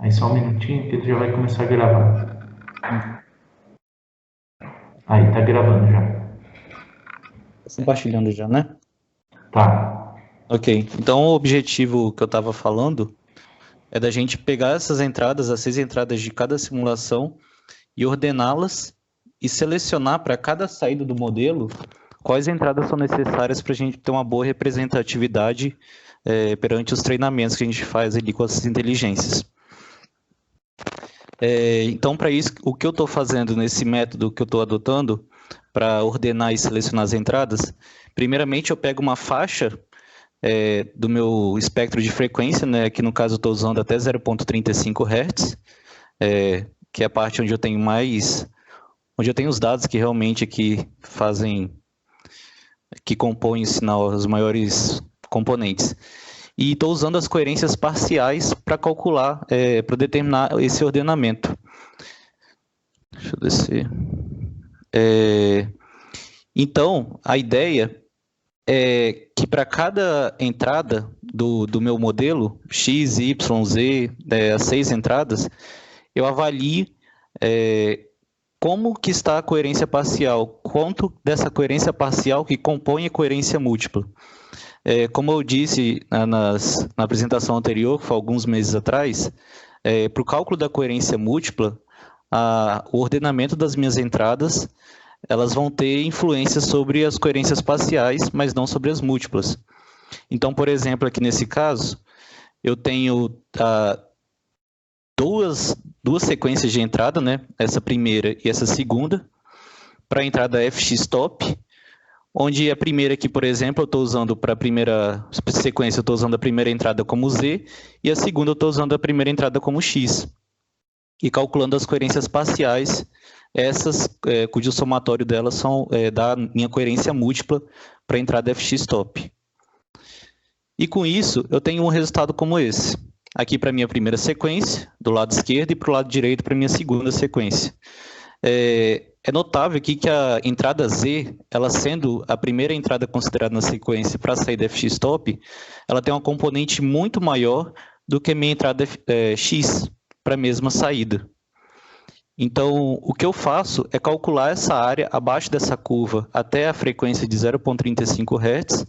Aí só um minutinho que ele já vai começar a gravar. Aí, tá gravando já. Tá compartilhando já, né? Tá. Ok, então o objetivo que eu estava falando é da gente pegar essas entradas, as 6 entradas de cada simulação e ordená-las e selecionar para cada saída do modelo quais entradas são necessárias para a gente ter uma boa representatividade perante os treinamentos que a gente faz ali com essas inteligências. Então, para isso, o que eu estou fazendo nesse método que eu estou adotando para ordenar e selecionar as entradas, primeiramente eu pego uma faixa do meu espectro de frequência, né? Aqui no caso eu estou usando até 0,35 Hz, que é a parte onde eu tenho os dados que realmente aqui que compõem o sinal, os maiores componentes. E estou usando as coerências parciais para calcular, para determinar esse ordenamento. Deixa eu descer. Então, a ideia é que para cada entrada do meu modelo, X, Y, Z, as 6 entradas, eu avalio como que está a coerência parcial, quanto dessa coerência parcial que compõe a coerência múltipla. Como eu disse na apresentação anterior, que foi alguns meses atrás, para o cálculo da coerência múltipla, o ordenamento das minhas entradas elas vão ter influência sobre as coerências parciais, mas não sobre as múltiplas. Então, por exemplo, aqui nesse caso, eu tenho duas sequências de entrada, né? Essa primeira e essa segunda, para a entrada FX-top, onde a primeira aqui, por exemplo, eu estou usando para a primeira sequência, eu estou usando a primeira entrada como Z, e a segunda eu estou usando a primeira entrada como X. E calculando as coerências parciais, essas cujo somatório delas são da minha coerência múltipla para a entrada FX-top. E com isso, eu tenho um resultado como esse. Aqui para a minha primeira sequência, do lado esquerdo, e para o lado direito para a minha segunda sequência. É notável aqui que a entrada Z, ela sendo a primeira entrada considerada na sequência para a saída FX-top, ela tem uma componente muito maior do que a minha entrada X para a mesma saída. Então, o que eu faço é calcular essa área abaixo dessa curva até a frequência de 0,35 Hz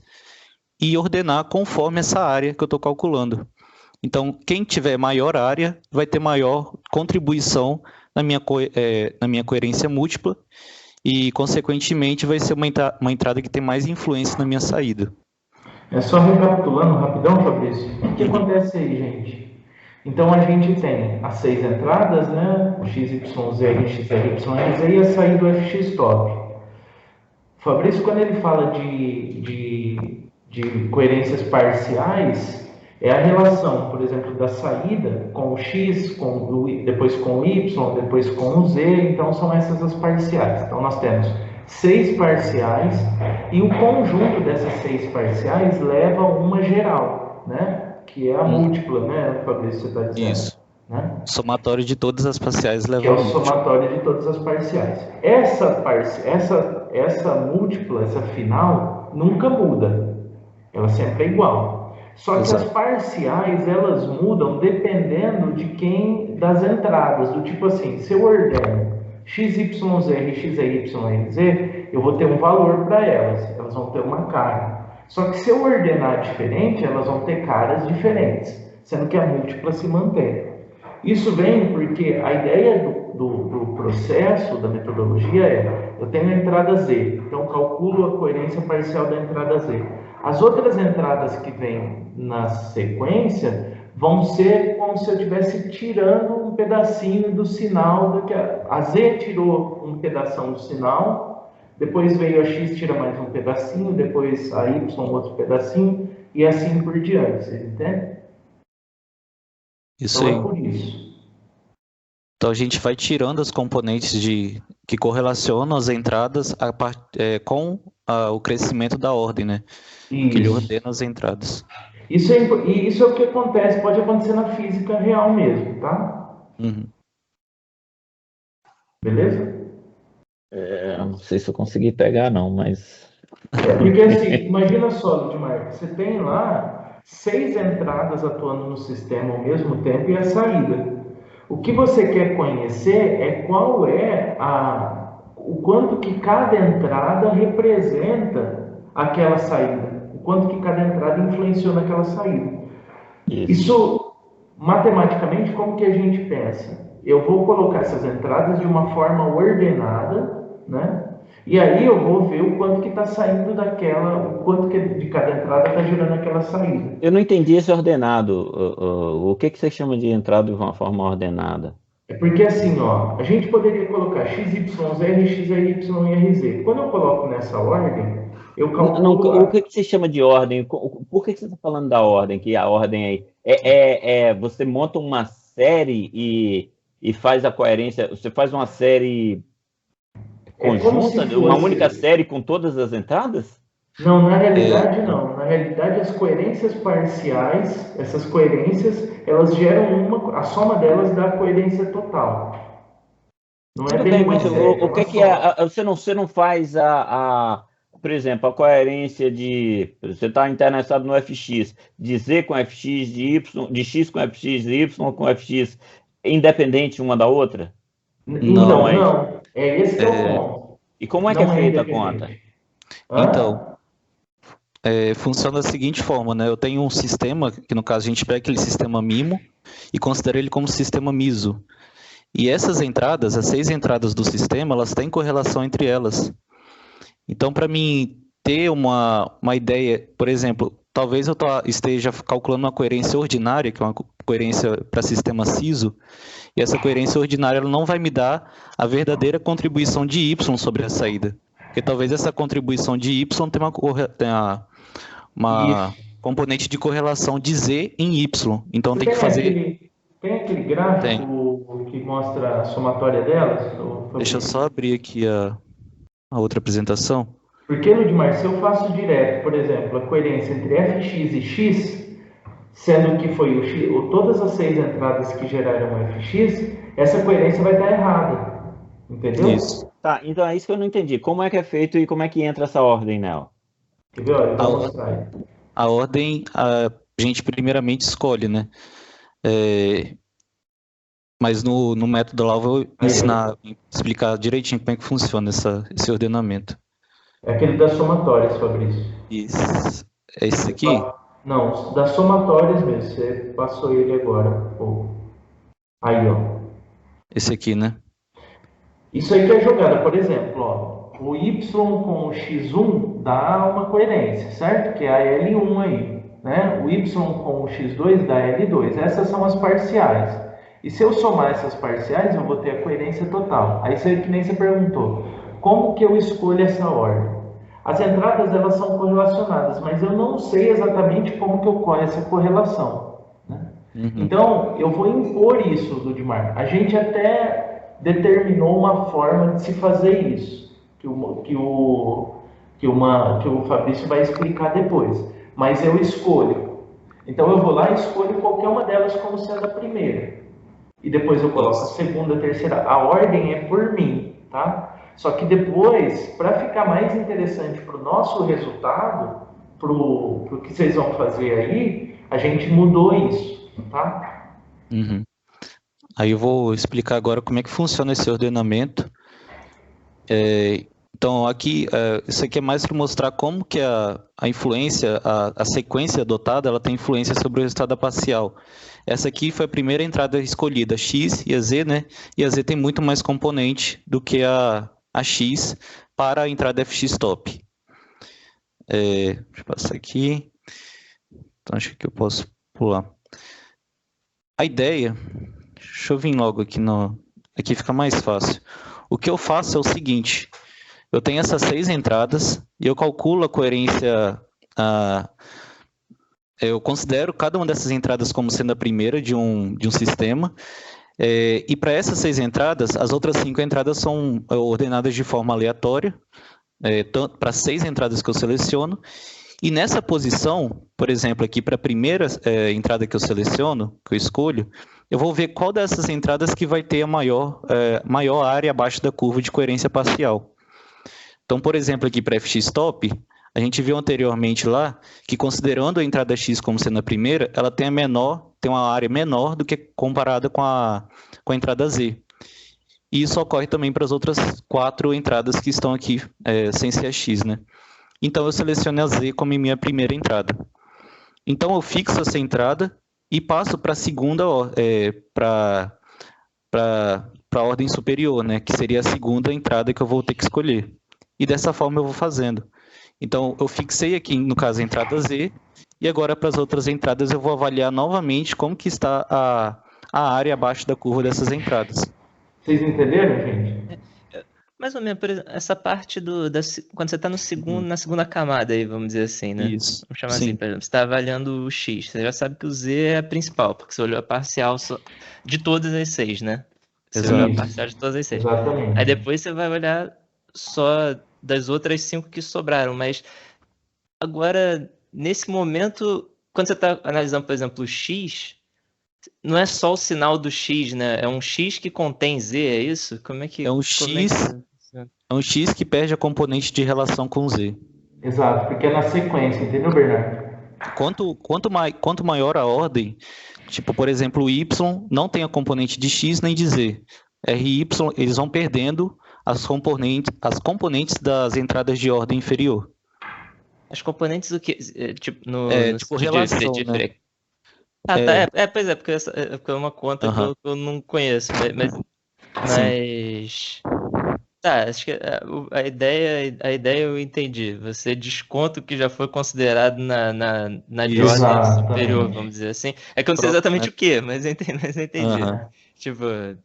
e ordenar conforme essa área que eu estou calculando. Então, quem tiver maior área vai ter maior contribuição na minha coerência múltipla e, consequentemente, vai ser uma entrada que tem mais influência na minha saída. Só recapitulando rapidão, Fabrício. O que acontece aí, gente? Então, a gente tem as 6 entradas, né? O XYZ, XYZ e a saída do FX-top. O Fabrício, quando ele fala de coerências parciais, é a relação, por exemplo, da saída com o X, depois com o Y, depois com o Z, então são essas as parciais. Então nós temos 6 parciais e o conjunto dessas 6 parciais leva uma geral, né? Que é a múltipla, né, Fabrício, você está dizendo? Isso. Né? O somatório de todas as parciais leva que é o múltipla. somatório de todas as parciais. Essa múltipla, essa final, nunca muda. Ela sempre é igual. Só que as parciais, elas mudam dependendo de das entradas. Do tipo assim, se eu ordeno XYZ e XYZ, eu vou ter um valor para elas. Elas vão ter uma cara. Só que se eu ordenar diferente, elas vão ter caras diferentes. Sendo que a múltipla se mantém. Isso vem porque a ideia do processo, da metodologia eu tenho a entrada Z, então calculo a coerência parcial da entrada Z. As outras entradas que vêm na sequência vão ser como se eu estivesse tirando um pedacinho do sinal, a Z tirou um pedação do sinal, depois veio a X, tira mais um pedacinho, depois a Y, outro pedacinho, e assim por diante, vocês entendem? Isso então aí. É por isso. Então a gente vai tirando as componentes que correlacionam as entradas com o crescimento da ordem, né? Isso. Que ele ordena as entradas. Isso é o que acontece, pode acontecer na física real mesmo, tá? Uhum. Beleza? Não sei se eu consegui pegar não, mas... Porque assim, imagina só, Ludmar, você tem lá 6 entradas atuando no sistema ao mesmo tempo e a saída. O que você quer conhecer é qual é o quanto que cada entrada representa aquela saída, o quanto que cada entrada influenciou naquela saída. Isso, matematicamente, como que a gente pensa? Eu vou colocar essas entradas de uma forma ordenada, né? E aí eu vou ver o quanto que está saindo daquela, o quanto que de cada entrada está gerando aquela saída. Eu não entendi esse ordenado. O que você chama de entrada de uma forma ordenada? É porque assim, ó, a gente poderia colocar x, y, z, x, y e rz. Quando eu coloco nessa ordem, eu Não, calculo... o que você chama de ordem? Por que você está falando da ordem? Que a ordem aí você monta uma série e faz a coerência. Você faz uma série conjunta, uma única série com todas as entradas? Não, na realidade não. Na realidade, as coerências parciais, essas coerências, elas geram a soma delas dá a coerência total. Não é Tudo bem bem, uma mas série, o que que você não faz por exemplo, a coerência de você está interessado no fx, de z com fx, de y, de x com fx, de y com fx, independente uma da outra? Então, não. É esse que é o ponto. E como é que é Não feita a conta? Então, funciona da seguinte forma, né? Eu tenho um sistema, que no caso a gente pega aquele sistema MIMO e considera ele como sistema MISO. E essas entradas, as 6 entradas do sistema, elas têm correlação entre elas. Então, para mim ter uma ideia, por exemplo, talvez eu esteja calculando uma coerência ordinária, que é uma coerência para sistema CISO, e essa coerência ordinária ela não vai me dar a verdadeira contribuição de Y sobre a saída. Porque talvez essa contribuição de Y tenha uma componente de correlação de Z em Y. Então tem que fazer... Tem aquele gráfico que mostra a somatória delas? Deixa eu só abrir aqui a outra apresentação. Porque no Edmar, se eu faço direto, por exemplo, a coerência entre fx e x, sendo que foi todas as 6 entradas que geraram fx, essa coerência vai estar errada. Entendeu? Isso. Tá, então é isso que eu não entendi. Como é que é feito e como é que entra essa ordem nela? Quer ver? Olha, eu vou mostrar aí. A ordem, a gente primeiramente escolhe, né? Mas no método lá eu vou explicar direitinho como é que funciona esse ordenamento. É aquele das somatórias, Fabrício. Isso. É esse aqui? Não, das somatórias mesmo. Você passou ele agora. Aí, ó. Esse aqui, né? Isso aí que é jogada, por exemplo, ó. O y com o x1 dá uma coerência, certo? Que é a L1 aí, né? O y com o x2 dá L2. Essas são as parciais. E se eu somar essas parciais, eu vou ter a coerência total. Aí, que nem você perguntou, como que eu escolho essa ordem? As entradas, elas são correlacionadas, mas eu não sei exatamente como que ocorre essa correlação, né? Então, eu vou impor isso, Ludmar. A gente até determinou uma forma de se fazer isso, que o Fabrício vai explicar depois. Mas eu escolho. Então, eu vou lá e escolho qualquer uma delas como sendo a primeira. E depois eu coloco a segunda, a terceira. A ordem é por mim, tá? Só que depois, para ficar mais interessante para o nosso resultado, para o que vocês vão fazer aí, a gente mudou isso, tá? Aí eu vou explicar agora como é que funciona esse ordenamento. Então, aqui, isso aqui é mais para mostrar como que a influência, a sequência adotada, ela tem influência sobre o resultado parcial. Essa aqui foi a primeira entrada escolhida, X e a Z, né? E a Z tem muito mais componente do que a X para a entrada FX top. Deixa eu passar aqui. Então, acho que eu posso pular. A ideia... Deixa eu vir logo aqui aqui fica mais fácil. O que eu faço é o seguinte: eu tenho essas 6 entradas e eu calculo a coerência. Eu considero cada uma dessas entradas como sendo a primeira de um sistema. E para essas 6 entradas, as outras 5 entradas são ordenadas de forma aleatória, para 6 entradas que eu seleciono. E nessa posição, por exemplo, aqui para a primeira entrada que eu seleciono, que eu escolho, eu vou ver qual dessas entradas que vai ter a maior área abaixo da curva de coerência parcial. Então, por exemplo, aqui para FX top, a gente viu anteriormente lá que, considerando a entrada X como sendo a primeira, ela tem a menor tem uma área menor do que comparada com a entrada Z. E isso ocorre também para as outras 4 entradas que estão aqui, sem ser a X, né? Então eu seleciono a Z como minha primeira entrada. Então eu fixo essa entrada e passo para a segunda, para a ordem superior, né? Que seria a segunda entrada que eu vou ter que escolher. E dessa forma eu vou fazendo. Então eu fixei aqui, no caso, a entrada Z, e agora para as outras entradas eu vou avaliar novamente como que está a área abaixo da curva dessas entradas. Vocês entenderam, gente? Mais ou menos, por exemplo, essa parte quando você está na segunda camada aí, vamos dizer assim, né? Isso. Vamos chamar Sim. assim, por exemplo, você está avaliando o X, você já sabe que o Z é a principal, porque você olhou a parcial de todas as 6, né? Você Exato. olhou a parcial de todas as 6. Exatamente. Aí depois você vai olhar só das outras 5 que sobraram, mas agora, nesse momento, quando você está analisando, por exemplo, o X, não é só o sinal do X, né? É um X que contém Z, é isso? Como é que... É um X que perde a componente de relação com Z. Exato, porque é na sequência, entendeu, Bernardo? Quanto maior a ordem, tipo, por exemplo, o Y não tem a componente de X nem de Z. RY, eles vão perdendo as componentes das entradas de ordem inferior. As componentes do que? Tipo, tipo relação, né? Pois é, porque é uma conta que eu não conheço, mas... Tá, acho que a ideia eu entendi. Você desconta o que já foi considerado na de ordem superior, vamos dizer assim. É que eu não sei exatamente o que, mas eu entendi. Tipo, eu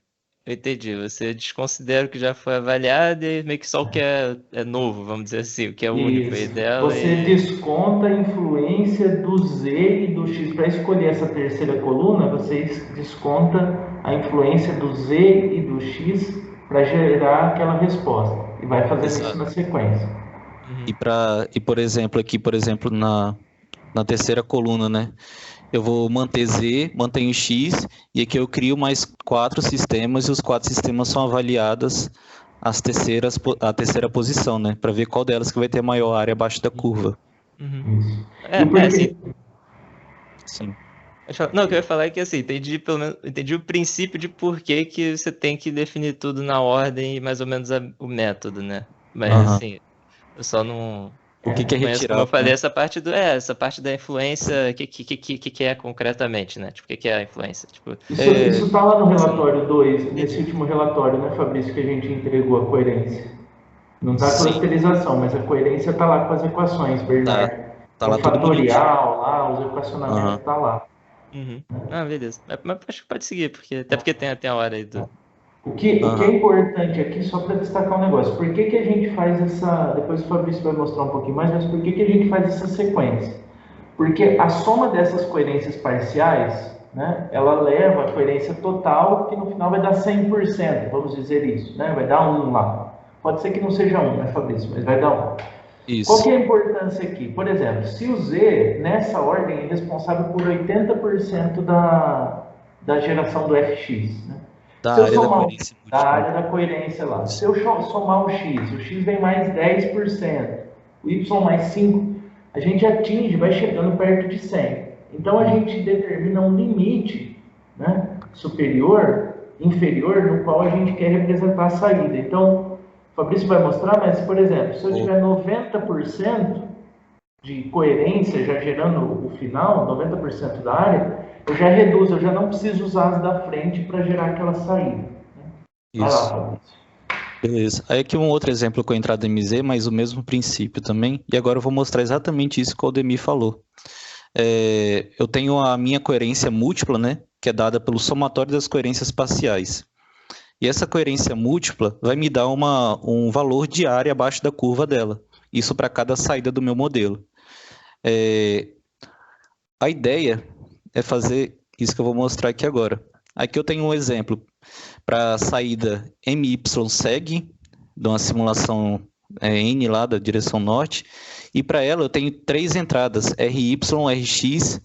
entendi. Você desconsidera o que já foi avaliado e meio que só o que é novo, vamos dizer assim, o que é único aí dela. Você desconta a influência do Z e do X. Para escolher essa terceira coluna, você desconta a influência do Z e do X para gerar aquela resposta. E vai fazendo isso na sequência. E por exemplo, na terceira coluna, né? Eu vou manter Z, mantenho X, e aqui eu crio mais 4 sistemas, e os 4 sistemas são avaliadas a terceira posição, né? Para ver qual delas que vai ter maior área abaixo da curva. Isso. Sim. Não, o que eu ia falar é que assim, entendi o princípio de por que você tem que definir tudo na ordem e mais ou menos o método, né? Mas assim, eu só não... O que é retirar? Como eu falei, essa parte da influência, o que é concretamente, né? Tipo, o que é a influência? Tipo, isso tá lá no relatório 2, nesse último relatório, né, Fabrício, que a gente entregou a coerência. Não tá a clusterização, mas a coerência tá lá com as equações, Bernardo. Tá lá o fatorial, lá, os equacionamentos, tá lá. Beleza. Mas acho que pode seguir, até porque tem a hora aí do... O que é importante aqui, só para destacar um negócio, por que a gente faz essa... Depois o Fabrício vai mostrar um pouquinho mais, mas por que a gente faz essa sequência? Porque a soma dessas coerências parciais, né, ela leva a coerência total, que no final vai dar 100%, vamos dizer isso, né? Vai dar 1 lá. Pode ser que não seja 1, né, Fabrício? Mas vai dar 1. Isso. Qual que é a importância aqui? Por exemplo, se o Z, nessa ordem, é responsável por 80% da geração do FX, né? Da área da coerência lá. Se eu somar o X vem mais 10%, o Y mais 5%, a gente atinge, vai chegando perto de 100%. Então a gente determina um limite, né, inferior, no qual a gente quer representar a saída. Então, o Fabrício vai mostrar, mas, por exemplo, se eu tiver 90% de coerência, já gerando o final, 90% da área, eu já reduzo, eu já não preciso usar as da frente para gerar aquela saída. Vai lá, Fabrício. Beleza. Aí aqui um outro exemplo com a entrada MZ, mas o mesmo princípio também. E agora eu vou mostrar exatamente isso que o Aldemir falou. Eu tenho a minha coerência múltipla, né, que é dada pelo somatório das coerências parciais. E essa coerência múltipla vai me dar um valor de área abaixo da curva dela. Isso para cada saída do meu modelo. A ideia é fazer isso que eu vou mostrar aqui agora. Aqui eu tenho um exemplo para a saída MYSEG, de uma simulação N lá da direção norte, e para ela eu tenho 3 entradas, RY, RX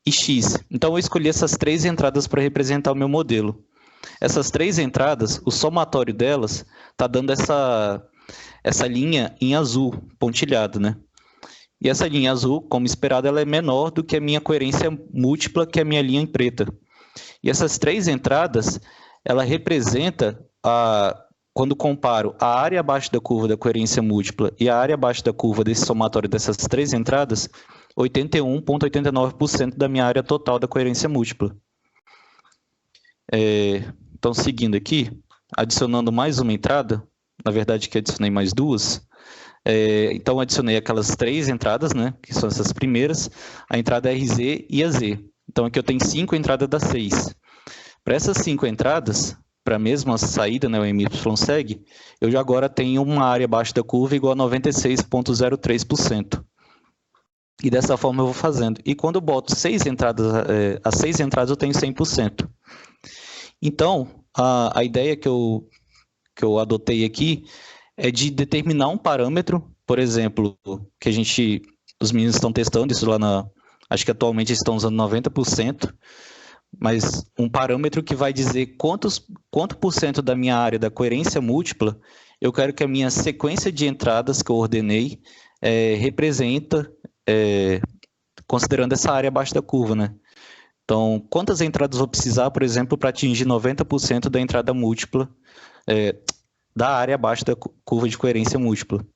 e X. Então eu escolhi essas 3 entradas para representar o meu modelo. Essas 3 entradas, o somatório delas está dando essa linha em azul, pontilhado, né? E essa linha azul, como esperado, ela é menor do que a minha coerência múltipla, que é a minha linha em preta. E essas 3 entradas, ela representa, quando comparo a área abaixo da curva da coerência múltipla e a área abaixo da curva desse somatório dessas 3 entradas, 81,89% da minha área total da coerência múltipla. Então, seguindo aqui, adicionando mais uma entrada, na verdade que adicionei mais 2, então adicionei aquelas 3 entradas, né, que são essas primeiras, a entrada RZ e a Z. Então aqui eu tenho 5 entradas das 6. Para essas 5 entradas, para a mesma saída, né, o MYSEG, eu já agora tenho uma área abaixo da curva igual a 96,03%. E dessa forma eu vou fazendo. E quando eu boto 6 entradas, as 6 entradas eu tenho 100%. Então, a ideia que eu adotei aqui é de determinar um parâmetro, por exemplo, que os meninos estão testando isso lá acho que atualmente eles estão usando 90%, mas um parâmetro que vai dizer quanto por cento da minha área da coerência múltipla eu quero que a minha sequência de entradas que eu ordenei representa, considerando essa área abaixo da curva, né? Então, quantas entradas eu vou precisar, por exemplo, para atingir 90% da entrada múltipla da área abaixo da curva de coerência múltipla?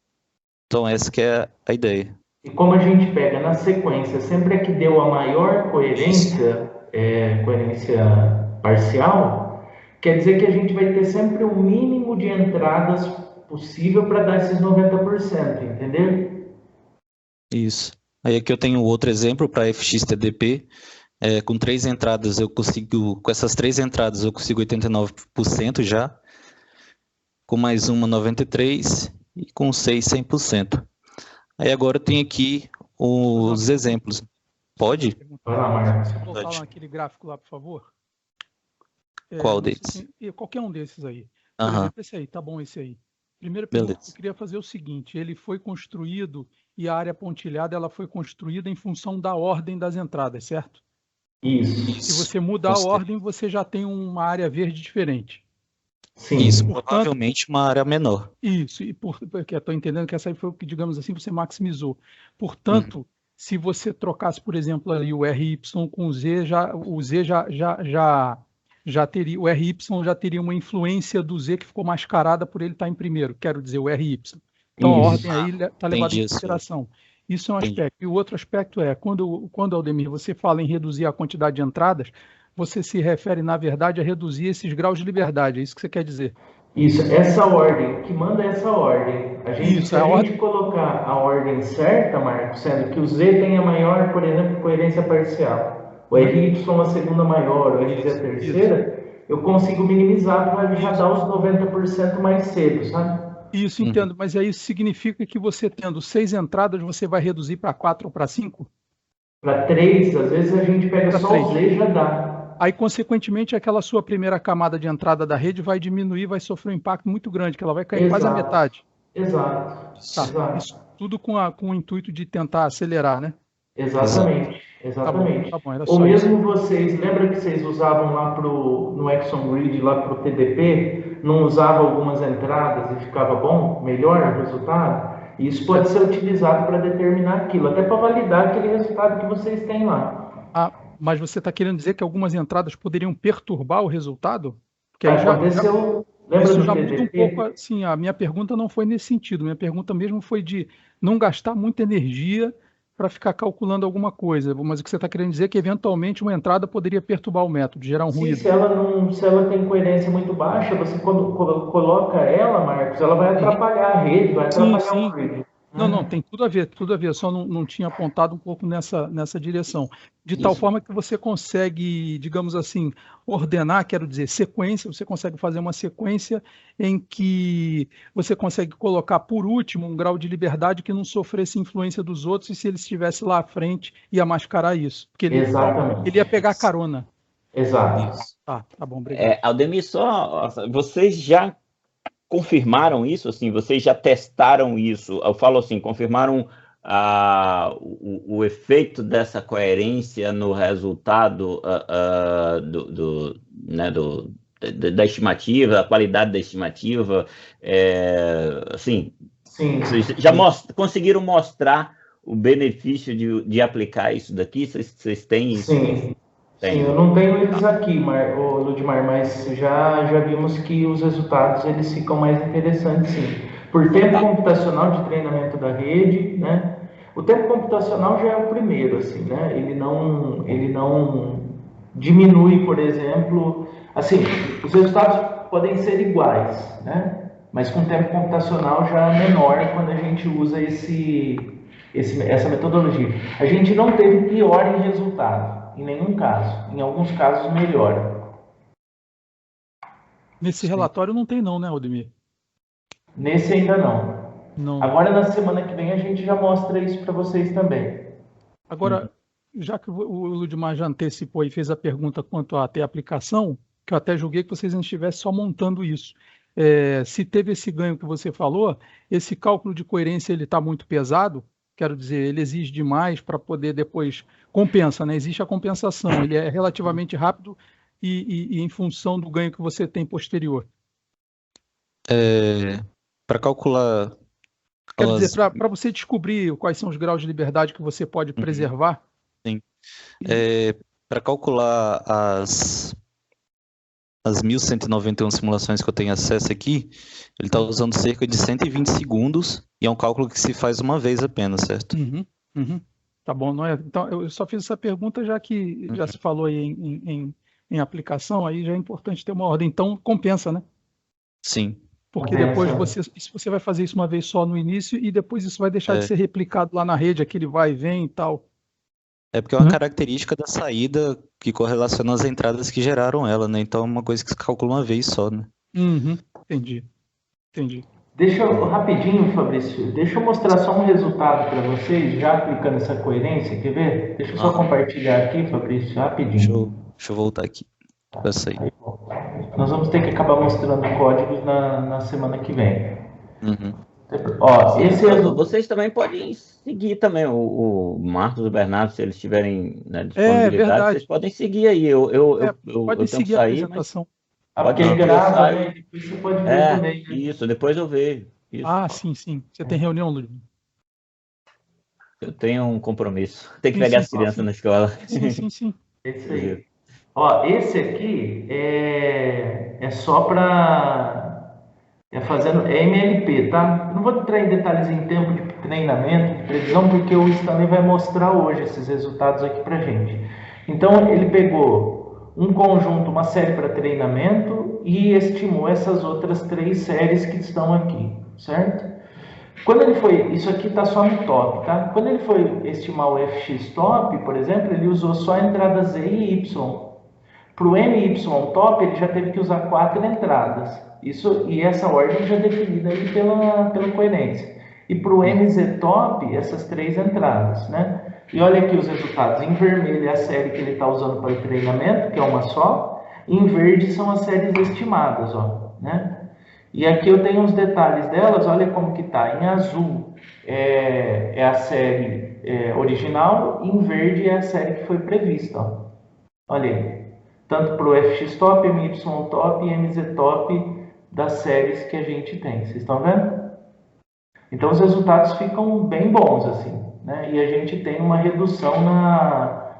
Então, essa que é a ideia. E como a gente pega na sequência, sempre é que deu a maior coerência, coerência parcial, quer dizer que a gente vai ter sempre o mínimo de entradas possível para dar esses 90%, entendeu? Isso. Aí aqui eu tenho outro exemplo para FXTDP. Com 3 entradas com essas 3 entradas eu consigo 89% já. Com mais uma 93% e com 6, 100%. Aí agora eu tenho aqui os exemplos. Pode? Vai lá, Marcos. Você voltar lá naquele gráfico lá, por favor? Qual desses? Qualquer um desses aí. Por exemplo, esse aí, tá bom esse aí. Primeira pergunta, eu queria fazer o seguinte, ele foi construído e a área pontilhada ela foi construída em função da ordem das entradas, certo? Isso. Se você mudar a ordem, você já tem uma área verde diferente. Sim. Isso, provavelmente uma área menor. Isso, porque eu estou entendendo que essa aí foi o que, digamos assim, você maximizou. Portanto, se você trocasse, por exemplo, ali o RY com o Z já teria, o RY já teria uma influência do Z que ficou mascarada por ele estar em primeiro, quero dizer, o RY. Então, a ordem aí está levada em consideração. Isso é um aspecto. E o outro aspecto é, quando Aldemir, você fala em reduzir a quantidade de entradas, você se refere, na verdade, a reduzir esses graus de liberdade. É isso que você quer dizer? Isso, essa ordem, que manda essa ordem. Se a gente colocar a ordem certa, Marcos, sendo que o Z tem a maior, por exemplo, coerência parcial, o RY a segunda maior, o RZ a terceira, eu consigo minimizar para já dar os 90% mais cedo, sabe? Isso, entendo. Mas aí isso significa que você tendo 6 entradas, você vai reduzir para 4 ou para 5? Para 3, às vezes a gente pega só 3. O Z e já dá. Aí, consequentemente, aquela sua primeira camada de entrada da rede vai diminuir, vai sofrer um impacto muito grande, que ela vai cair quase a metade. Exato. Isso tudo com o intuito de tentar acelerar, né? Exatamente. Tá bom, Ou mesmo vocês, lembra que vocês usavam lá no Exxon Grid, lá para o TDP, não usava algumas entradas e ficava bom, melhor o resultado? Isso pode ser utilizado para determinar aquilo, até para validar aquele resultado que vocês têm lá. Mas você está querendo dizer que algumas entradas poderiam perturbar o resultado? Porque aconteceu, lembra isso do já TDP? muda um pouco, assim, a minha pergunta não foi nesse sentido, minha pergunta mesmo foi de não gastar muita energia para ficar calculando alguma coisa, mas o que você está querendo dizer é que eventualmente uma entrada poderia perturbar o método, gerar um ruído. Se ela tem coerência muito baixa, você quando coloca ela, Marcos, ela vai atrapalhar a rede, vai atrapalhar o grid. Não, tem tudo a ver, só não tinha apontado um pouco nessa direção. De tal forma que você consegue, digamos assim, ordenar, quero dizer, sequência, você consegue fazer uma sequência em que você consegue colocar por último um grau de liberdade que não sofresse influência dos outros, e se ele estivesse lá à frente, ia mascarar isso. Porque ele ia pegar carona. Exato. Tá bom, obrigado. Aldemir, vocês já confirmaram isso, assim, vocês já testaram isso? Eu falo assim, confirmaram o efeito dessa coerência no resultado da estimativa, a qualidade da estimativa, assim, Sim. Vocês já conseguiram mostrar o benefício de aplicar isso daqui? Vocês têm isso? Sim, sim, eu não tenho eles aqui, Ludmar, mas já vimos que os resultados eles ficam mais interessantes, sim. Por tempo computacional de treinamento da rede, né? O tempo computacional já é o primeiro, assim, né? Ele não diminui, por exemplo, assim, os resultados podem ser iguais, né? Mas com tempo computacional já menor quando a gente usa essa metodologia. A gente não teve pior em resultado, em nenhum caso. Em alguns casos, melhora. Nesse relatório não tem não, né, Odemir? Nesse ainda não. Não. Agora, na semana que vem, a gente já mostra isso para vocês também. Agora, já que o Ludmar já antecipou e fez a pergunta quanto a ter aplicação, que eu até julguei que vocês não estivessem só montando isso. Se teve esse ganho que você falou, esse cálculo de coerência ele está muito pesado, quero dizer, ele exige demais para poder depois compensa, né? Existe a compensação, ele é relativamente rápido e em função do ganho que você tem posterior. Para calcular. Quer dizer, para você descobrir quais são os graus de liberdade que você pode preservar. Sim. Para calcular as 1.191 simulações que eu tenho acesso aqui, ele está usando cerca de 120 segundos e é um cálculo que se faz uma vez apenas, certo? Tá bom, não é? Então, eu só fiz essa pergunta já que já se falou aí em aplicação, aí já é importante ter uma ordem. Então, compensa, né? Sim. Porque depois você vai fazer isso uma vez só no início e depois isso vai deixar de ser replicado lá na rede, aquele vai e vem e tal. É porque é uma característica da saída que correlaciona as entradas que geraram ela, né? Então é uma coisa que se calcula uma vez só, né? Entendi. Deixa eu, rapidinho, Fabrício, deixa eu mostrar só um resultado para vocês, já aplicando essa coerência, quer ver? Deixa eu só compartilhar aqui, Fabrício, rapidinho. Deixa eu voltar aqui. Vai sair. Nós vamos ter que acabar mostrando códigos na semana que vem. Ó, vocês também podem seguir também o Marcos e o Bernardo, se eles tiverem disponibilidade, vocês podem seguir aí. Eu pode tenho que seguir sair, a apresentação. Porque grava, né? Depois você pode ver também. Né? Isso, depois eu vejo. Isso. Sim. Você tem reunião, Ludmir? Eu tenho um compromisso. Tem que pegar as crianças na escola. Sim. Esse aí. Ó, esse aqui é só para... fazendo MLP, tá? Não vou entrar em detalhes em tempo de treinamento, de previsão, porque o Stanley vai mostrar hoje esses resultados aqui pra gente. Então, ele pegou um conjunto, uma série para treinamento e estimou essas outras 3 séries que estão aqui, certo? Quando ele foi, isso aqui está só no top, tá? Quando ele foi estimar o FX top, por exemplo, ele usou só a entrada Z e Y. Para o MY top, ele já teve que usar 4 entradas. E essa ordem já é definida aí pela coerência. E para o MZ top, essas 3 entradas, né? E olha aqui os resultados. Em vermelho é a série que ele está usando para o treinamento, que é uma só. Em verde são as séries estimadas, ó, né? E aqui eu tenho os detalhes delas, olha como que tá. Em azul é a série original, e em verde é a série que foi prevista, ó. Olha aí. Tanto para o FX top, MY top e MZ top das séries que a gente tem. Vocês estão vendo? Então os resultados ficam bem bons, assim, né? E a gente tem uma redução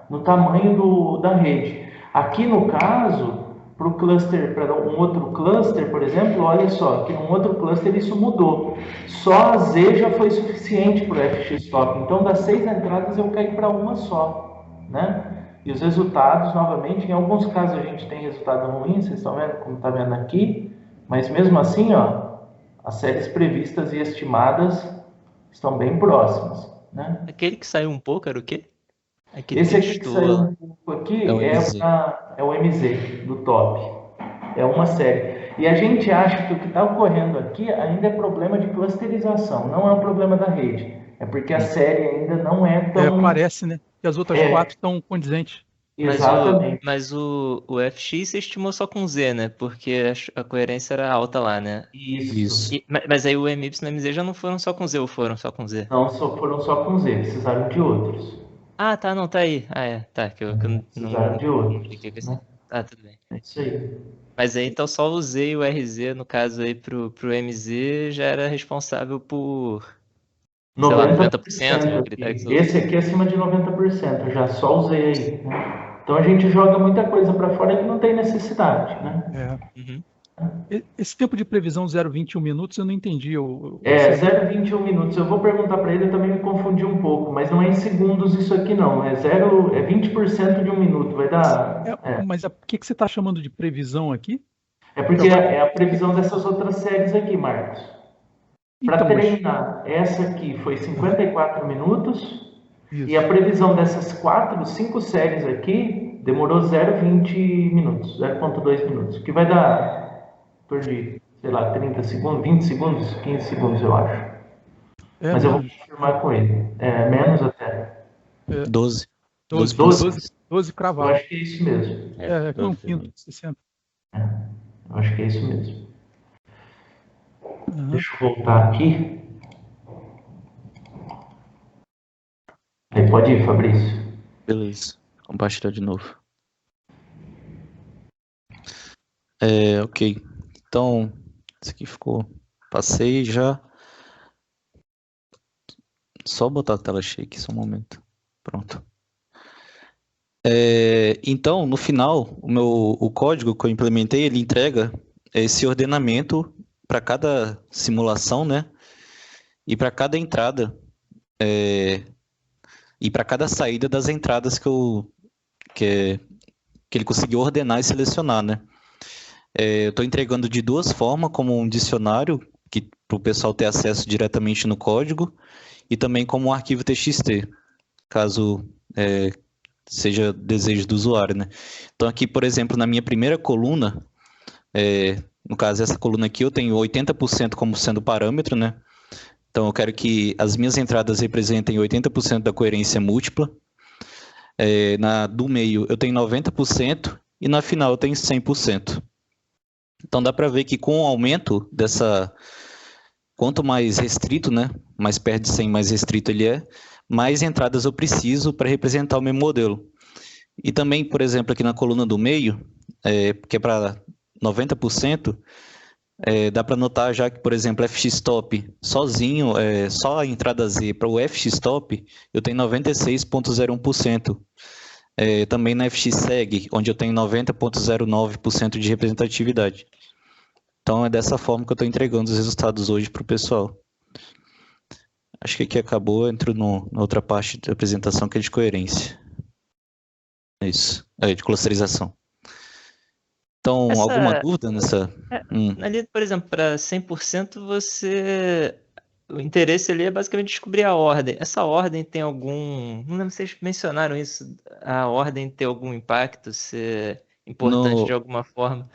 no tamanho da rede. Aqui no caso, para um outro cluster, por exemplo, olha só, que num outro cluster isso mudou. Só a Z já foi suficiente para o FX top. Então das 6 entradas eu caí para uma só, né? E os resultados, novamente, em alguns casos a gente tem resultado ruim, vocês estão vendo como está vendo aqui, mas mesmo assim, ó, as séries previstas e estimadas estão bem próximas, né? Aquele que saiu um pouco era o quê? Esse aqui que saiu um pouco aqui é o MZ do top. É uma série. E a gente acha que o que está ocorrendo aqui ainda é problema de clusterização, não é um problema da rede. É porque a série ainda não é tão... Parece, né? Que as outras 4 estão condizentes. Exatamente. Mas o FX se estimou só com Z, né? Porque a coerência era alta lá, né? Isso. Mas aí o MY e o MZ já não foram só com Z, ou foram só com Z? Não, foram só com Z, precisaram de outros. Ah, tá, não, tá aí. Tá, que eu precisaram de outros. Né? Tá, tudo bem. É isso aí. Mas aí então só o Z e o RZ, no caso aí pro MZ, já era responsável por sei lá, 90%. o critério que você Esse aqui é acima de 90%, eu já só usei aí, né? Então a gente joga muita coisa para fora que não tem necessidade, né? Uhum. Esse tempo de previsão 0,21 minutos eu não entendi. 0,21 minutos. Eu vou perguntar para ele, eu também me confundi um pouco, mas não é em segundos isso aqui não, é 20% de um minuto, vai dar... Mas o que você está chamando de previsão aqui? É porque é a previsão dessas outras séries aqui, Marcos. Para Então, treinar, essa aqui foi 54 minutos, isso. e a previsão dessas 5 séries aqui demorou 0,20 minutos, 0,2 minutos, que vai dar, perdi, sei lá, 30 segundos, 20 segundos, 15 segundos, eu acho. Mas eu vou confirmar com ele. É menos até. 12. 12 cravado. Eu acho que é isso mesmo. É um quinto, 60. Eu acho que é isso mesmo. Deixa eu voltar aqui. Aí pode ir, Fabrício. Beleza. Compartilhar de novo. Ok. Então, isso aqui ficou... Passei já. Só botar a tela cheia aqui, só um momento. Pronto. Então, no final, o código que eu implementei, ele entrega esse ordenamento para cada simulação, né? E para cada entrada, e para cada saída das entradas que ele conseguiu ordenar e selecionar, né? Eu estou entregando de duas formas, como um dicionário, para o pessoal ter acesso diretamente no código, e também como um arquivo TXT, caso seja desejo do usuário, né? Então aqui, por exemplo, na minha primeira coluna, no caso essa coluna aqui, eu tenho 80% como sendo parâmetro, né? Então eu quero que as minhas entradas representem 80% da coerência múltipla. Na do meio eu tenho 90% e na final eu tenho 100%. Então dá para ver que com o aumento dessa... Quanto mais restrito, né? Mais perto de 100, mais restrito ele é, mais entradas eu preciso para representar o meu modelo. E também, por exemplo, aqui na coluna do meio, que é para 90%, dá para notar já que, por exemplo, FX-Top sozinho, só a entrada Z para o FX-Top, eu tenho 96,01%. Também na FX-Seg, onde eu tenho 90,09% de representatividade. Então é dessa forma que eu estou entregando os resultados hoje para o pessoal. Acho que aqui acabou, entro na outra parte da apresentação, que é de coerência. É isso, de clusterização. Então, alguma dúvida nessa? Ali, por exemplo, para 100%, o interesse ali é basicamente descobrir a ordem. Essa ordem tem algum... Não lembro se vocês mencionaram isso. A ordem tem algum impacto, ser importante de alguma forma.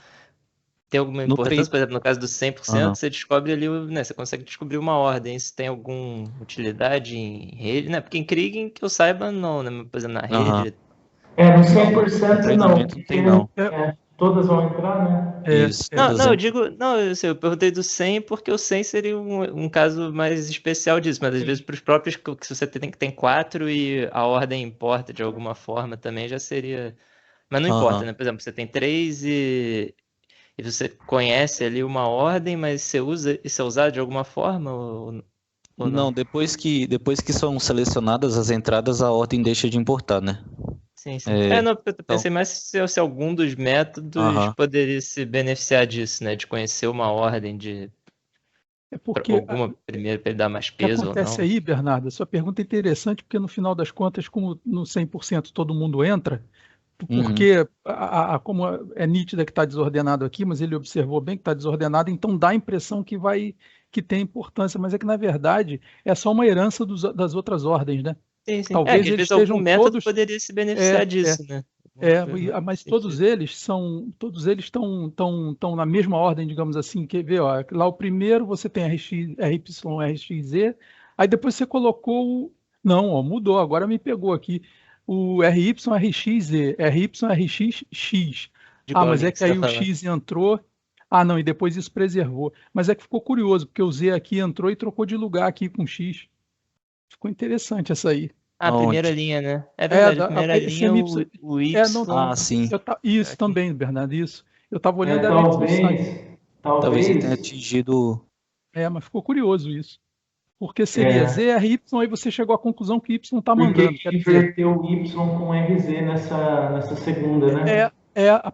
Tem alguma importância, por exemplo, no caso do 100%, você descobre ali, né, você consegue descobrir uma ordem, se tem alguma utilidade em rede, né? Porque em Kriging, que eu saiba, não, né? Por exemplo, na rede... No 100% não. Tem não. Todas vão entrar, né? Isso. Não, eu digo... Não, eu perguntei do 100 porque o 100 seria um caso mais especial disso, mas às vezes para os próprios, que se você tem 4 e a ordem importa de alguma forma também, já seria... Mas não importa, né? Por exemplo, você tem 3 e você conhece ali uma ordem, mas isso é usado de alguma forma ou não? Não, depois que são selecionadas as entradas, a ordem deixa de importar, né? Sim. Não, eu pensei mais se algum dos métodos poderia se beneficiar disso, né? De conhecer uma ordem porque alguma primeiro para ele dar mais peso ou não. O que acontece aí, Bernardo, a sua pergunta é interessante, porque no final das contas, como no 100% todo mundo entra, porque como é nítida que está desordenado aqui, mas ele observou bem que está desordenado, então dá a impressão que tem importância, mas é que na verdade é só uma herança das outras ordens, né? Sim. Talvez eles estejam algum método todos... poderia se beneficiar disso, né? Mas todos eles estão na mesma ordem, digamos assim. Quer ver? Ó, lá o primeiro você tem RX, RY, RXZ, aí depois você colocou não, ó, mudou, agora me pegou aqui. O RY, RXZ, RY, RXX. Mas é que aí o X entrou. Não, e depois isso preservou. Mas é que ficou curioso, porque o Z aqui entrou e trocou de lugar aqui com o X. Ficou interessante essa aí. A primeira linha, né? É verdade, a primeira linha, o Y. Sim. Isso também, Bernardo, isso. Eu estava olhando talvez ele tenha atingido... mas ficou curioso isso. Porque seria ZRY, aí você chegou à conclusão que Y está mandando. Porque inverteu o Y com RZ nessa segunda, né?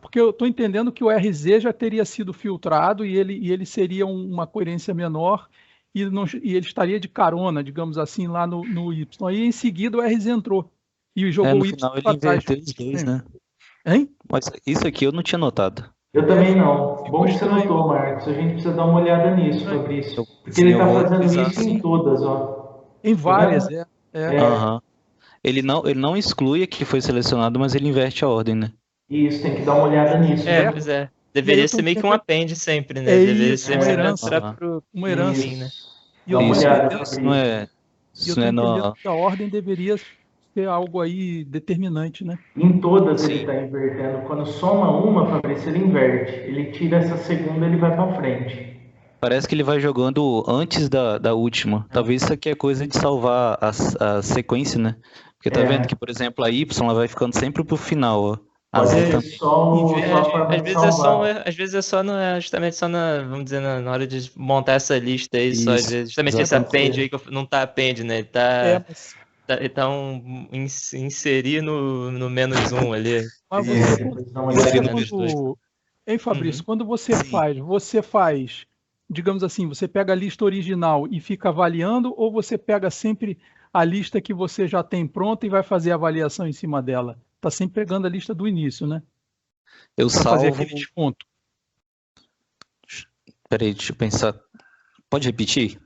Porque eu estou entendendo que o RZ já teria sido filtrado e ele seria uma coerência menor e ele estaria de carona, digamos assim, lá no Y. Aí em seguida o RZ entrou e jogou no o Y final ele para trás. inverteu os dois, né? Hein? Mas isso aqui eu não tinha notado. Eu também não. Bom que você notou, Marcos. A gente precisa dar uma olhada nisso, Fabrício. Porque ele está fazendo isso em todas, ó. Em várias, Aham. Ele não exclui a que foi selecionado, mas ele inverte a ordem, né? Isso, tem que dar uma olhada nisso. Pois é. Deveria ser meio que um append sempre, né? Deveria ser uma herança. uma herança. fim, né? E eu Isso estou entendendo que a ordem deveria ser algo aí determinante, né? Em todas ele está invertendo. Quando soma uma, Fabrício, ele inverte. Ele tira essa segunda, ele vai para frente. Parece que ele vai jogando antes da última. Talvez isso aqui é coisa de salvar a sequência, né? Porque tá vendo que, por exemplo, a Y ela vai ficando sempre pro final, ó. Às vezes é só justamente só vamos dizer, na hora de montar essa lista aí, Isso, só às vezes, justamente esse append aí que não tá append, né? Ele tá inserir no menos um ali. Mas Fabrício, quando você faz, digamos assim, você pega a lista original e fica avaliando, ou você pega sempre a lista que você já tem pronta e vai fazer a avaliação em cima dela? Tá sempre pegando a lista do início, né? Eu salvo... fazer aquele desconto. Peraí, deixa eu pensar. Pode repetir?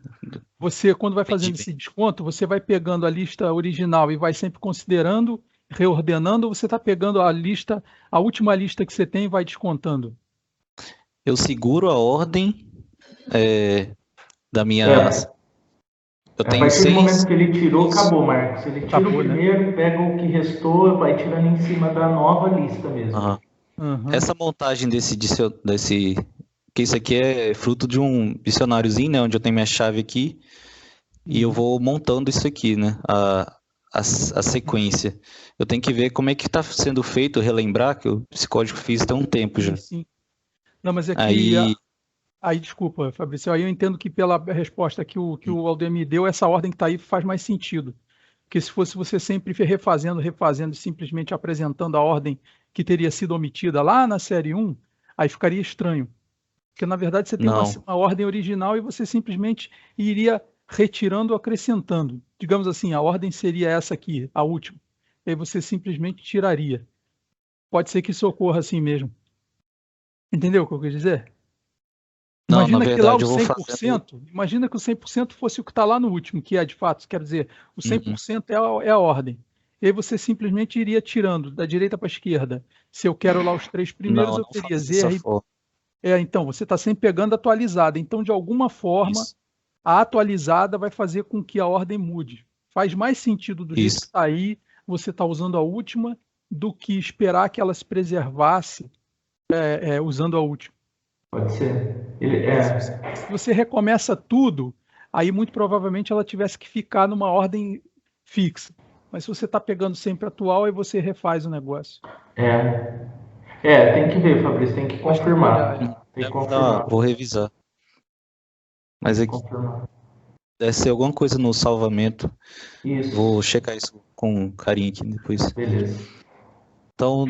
Você, quando vai fazendo esse desconto, você vai pegando a lista original e vai sempre considerando, reordenando, ou você está pegando a última lista que você tem e vai descontando? Eu seguro a ordem da minha... Eu tenho a partir do momento que ele tirou, acabou, Marcos. Ele tira o primeiro, pega o que restou, vai tirando em cima da nova lista mesmo. Essa montagem desse que isso aqui é fruto de um dicionáriozinho, né, onde eu tenho minha chave aqui, e eu vou montando isso aqui, né, a sequência. Eu tenho que ver como é que está sendo feito, relembrar que esse código fiz tem um tempo já. Sim. Não, mas é que... Aí, desculpa, Fabrício, aí eu entendo que pela resposta que o Aldemir deu, essa ordem que está aí faz mais sentido. Porque se fosse você sempre refazendo e simplesmente apresentando a ordem que teria sido omitida lá na série 1, aí ficaria estranho. Porque, na verdade, você tem uma ordem original e você simplesmente iria retirando ou acrescentando. Digamos assim, a ordem seria essa aqui, a última. E aí você simplesmente tiraria. Pode ser que isso ocorra assim mesmo. Entendeu o que eu quis dizer? Imagina que lá o 100%, imagina que o 100% fosse o que está lá no último, que é de fato, quer dizer, o 100% é a ordem. E aí você simplesmente iria tirando da direita para a esquerda. Se eu quero lá os 3 primeiros, eu teria ZR. Então, você está sempre pegando atualizada. Então, de alguma forma, a atualizada vai fazer com que a ordem mude. Faz mais sentido do jeito que está aí, você está usando a última, do que esperar que ela se preservasse usando a última. Pode ser. Se você recomeça tudo, aí muito provavelmente ela tivesse que ficar numa ordem fixa. Mas se você está pegando sempre atual, aí você refaz o negócio. Tem que ver, Fabrício, tem que confirmar. Tem que confirmar. Vou revisar. Mas aqui deve ser alguma coisa no salvamento. Isso. Vou checar isso com carinho aqui depois. Beleza. Então,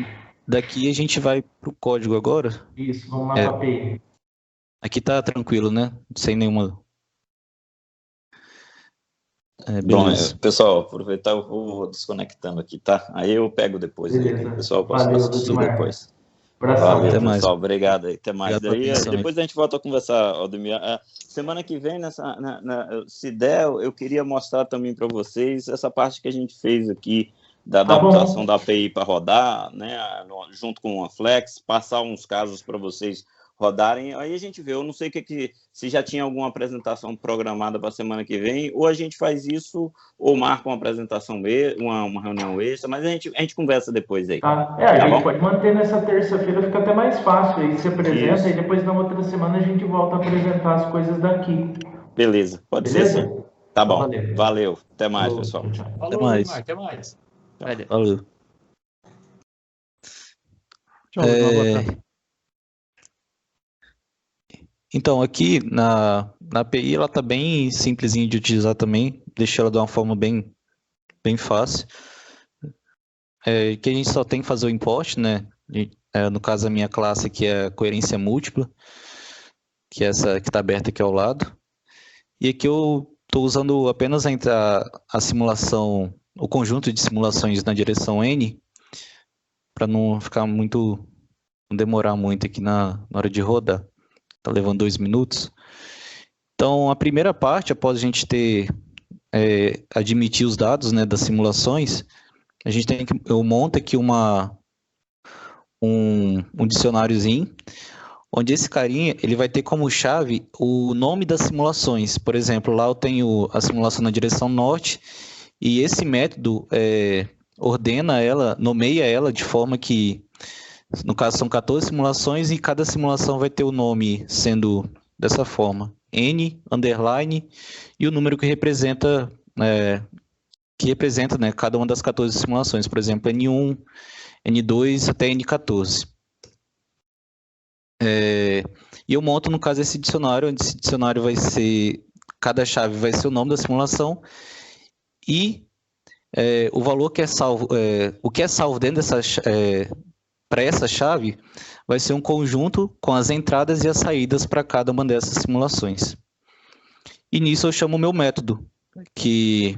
daqui a gente vai pro código agora. Isso, vamos lá para a API. Aqui tá tranquilo, né? Sem nenhuma... Bom, pessoal, aproveitar, eu vou desconectando aqui, tá? Aí eu pego depois. Beleza. Aí, pessoal, posso assistir depois. Valeu, até mais. Pessoal, obrigado aí, até mais. Obrigado Depois a gente volta a conversar, Aldemir. Semana que vem, se der, eu queria mostrar também para vocês essa parte que a gente fez aqui da adaptação da API para rodar, né, junto com a Flex, passar uns casos para vocês rodarem, aí a gente vê. Eu não sei se já tinha alguma apresentação programada para a semana que vem, ou a gente faz isso, ou marca uma apresentação, uma reunião extra, mas a gente conversa depois aí. A gente pode manter nessa terça-feira, fica até mais fácil, aí se apresenta, e depois na outra semana a gente volta a apresentar as coisas daqui. Beleza, pode ser assim. Tá bom, valeu. Até mais, pessoal. Até mais. Até mais. Valeu. Tchau, Então, aqui na API, ela está bem simplesinha de utilizar também. Deixei ela de uma forma bem fácil. Que a gente só tem que fazer o import, né? No caso, a minha classe aqui é coerência múltipla, que é essa que está aberta aqui ao lado. E aqui eu estou usando apenas a simulação, o conjunto de simulações na direção N, para não ficar muito, não demorar muito aqui na hora de rodar. Está levando 2 minutos. Então, a primeira parte, após a gente ter admitir os dados, né, das simulações, eu monto aqui um dicionáriozinho, onde esse carinha ele vai ter como chave o nome das simulações. Por exemplo, lá eu tenho a simulação na direção norte, e esse método ordena ela, nomeia ela de forma que, no caso, são 14 simulações e cada simulação vai ter o nome sendo dessa forma. N, underline, e o número que representa, né, cada uma das 14 simulações. Por exemplo, N1, N2 até N14. E eu monto, no caso, esse dicionário, onde esse dicionário vai ser, cada chave vai ser o nome da simulação e o valor que é salvo, o que é salvo dentro dessa, para essa chave, vai ser um conjunto com as entradas e as saídas para cada uma dessas simulações. E nisso eu chamo o meu método, de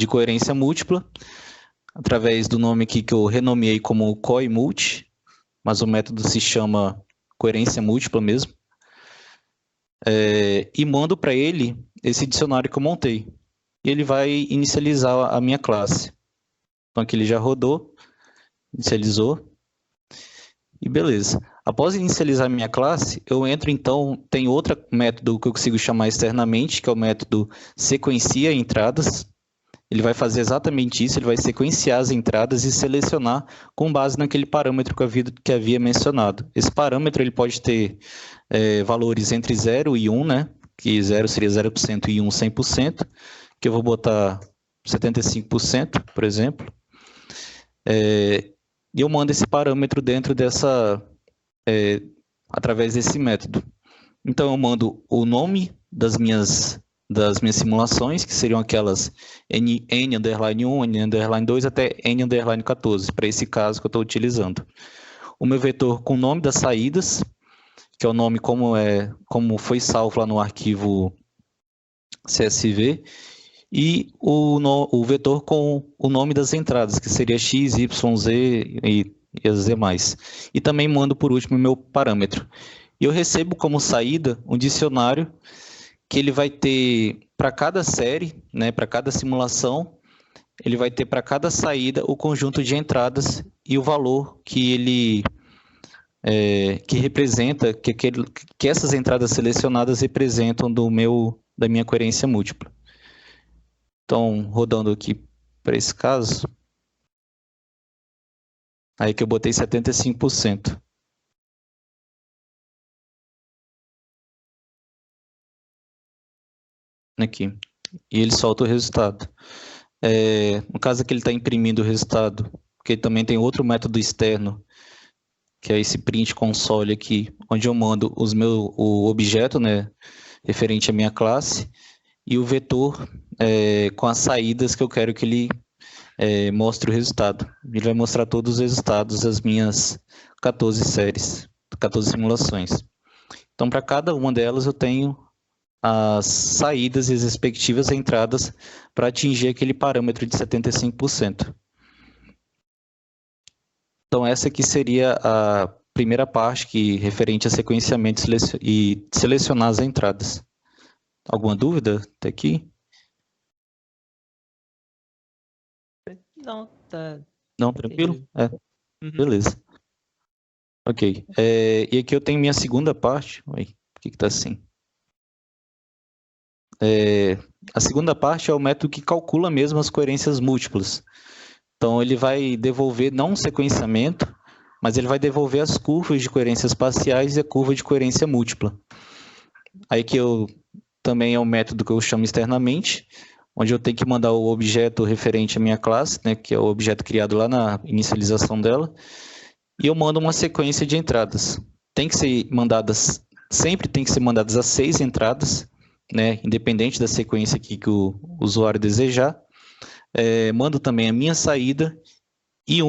coerência múltipla, através do nome aqui que eu renomeei como CoiMulti, mas o método se chama coerência múltipla mesmo, e mando para ele esse dicionário que eu montei. E ele vai inicializar a minha classe. Então aqui ele já rodou, inicializou, e beleza. Após inicializar a minha classe, eu entro então, tem outro método que eu consigo chamar externamente, que é o método sequencia entradas. Ele vai fazer exatamente isso, ele vai sequenciar as entradas e selecionar com base naquele parâmetro que havia mencionado. Esse parâmetro ele pode ter valores entre 0 e 1, né? Que 0 seria 0% e 1 100%, que eu vou botar 75%, por exemplo. E eu mando esse parâmetro dentro através desse método. Então eu mando o nome das minhas simulações, que seriam aquelas N_1, N_2 até N_14, para esse caso que eu estou utilizando. O meu vetor com o nome das saídas, que é o nome como foi salvo lá no arquivo CSV, e o vetor com o nome das entradas, que seria X, Y, Z e as demais. E também mando, por último, o meu parâmetro. E eu recebo como saída um dicionário que ele vai ter para cada série, né, para cada simulação, ele vai ter para cada saída o conjunto de entradas e o valor que ele que representa, que essas entradas selecionadas representam da minha coerência múltipla. Então, rodando aqui para esse caso, aí que eu botei 75%. Aqui. E ele solta o resultado. No caso aqui ele está imprimindo o resultado, porque também tem outro método externo, que é esse print console aqui, onde eu mando o objeto, né, referente à minha classe, e o vetor com as saídas que eu quero que ele mostre o resultado. Ele vai mostrar todos os resultados das minhas 14 séries, 14 simulações. Então, para cada uma delas eu tenho as saídas e as respectivas entradas para atingir aquele parâmetro de 75%. Então, essa aqui seria a primeira parte, referente a sequenciamento e selecionar as entradas. Alguma dúvida até aqui? Não, tá. Não, tranquilo? Uhum. Beleza. Ok. E aqui eu tenho minha segunda parte. Oi, por que está assim? A segunda parte é o método que calcula mesmo as coerências múltiplas. Então, ele vai devolver não um sequenciamento, mas ele vai devolver as curvas de coerências parciais e a curva de coerência múltipla. Aí que também é um método que eu chamo externamente, onde eu tenho que mandar o objeto referente à minha classe, né, que é o objeto criado lá na inicialização dela, e eu mando uma sequência de entradas. Tem que ser mandadas sempre tem que ser mandadas as 6 entradas, né, independente da sequência aqui que o usuário desejar. Mando também a minha saída e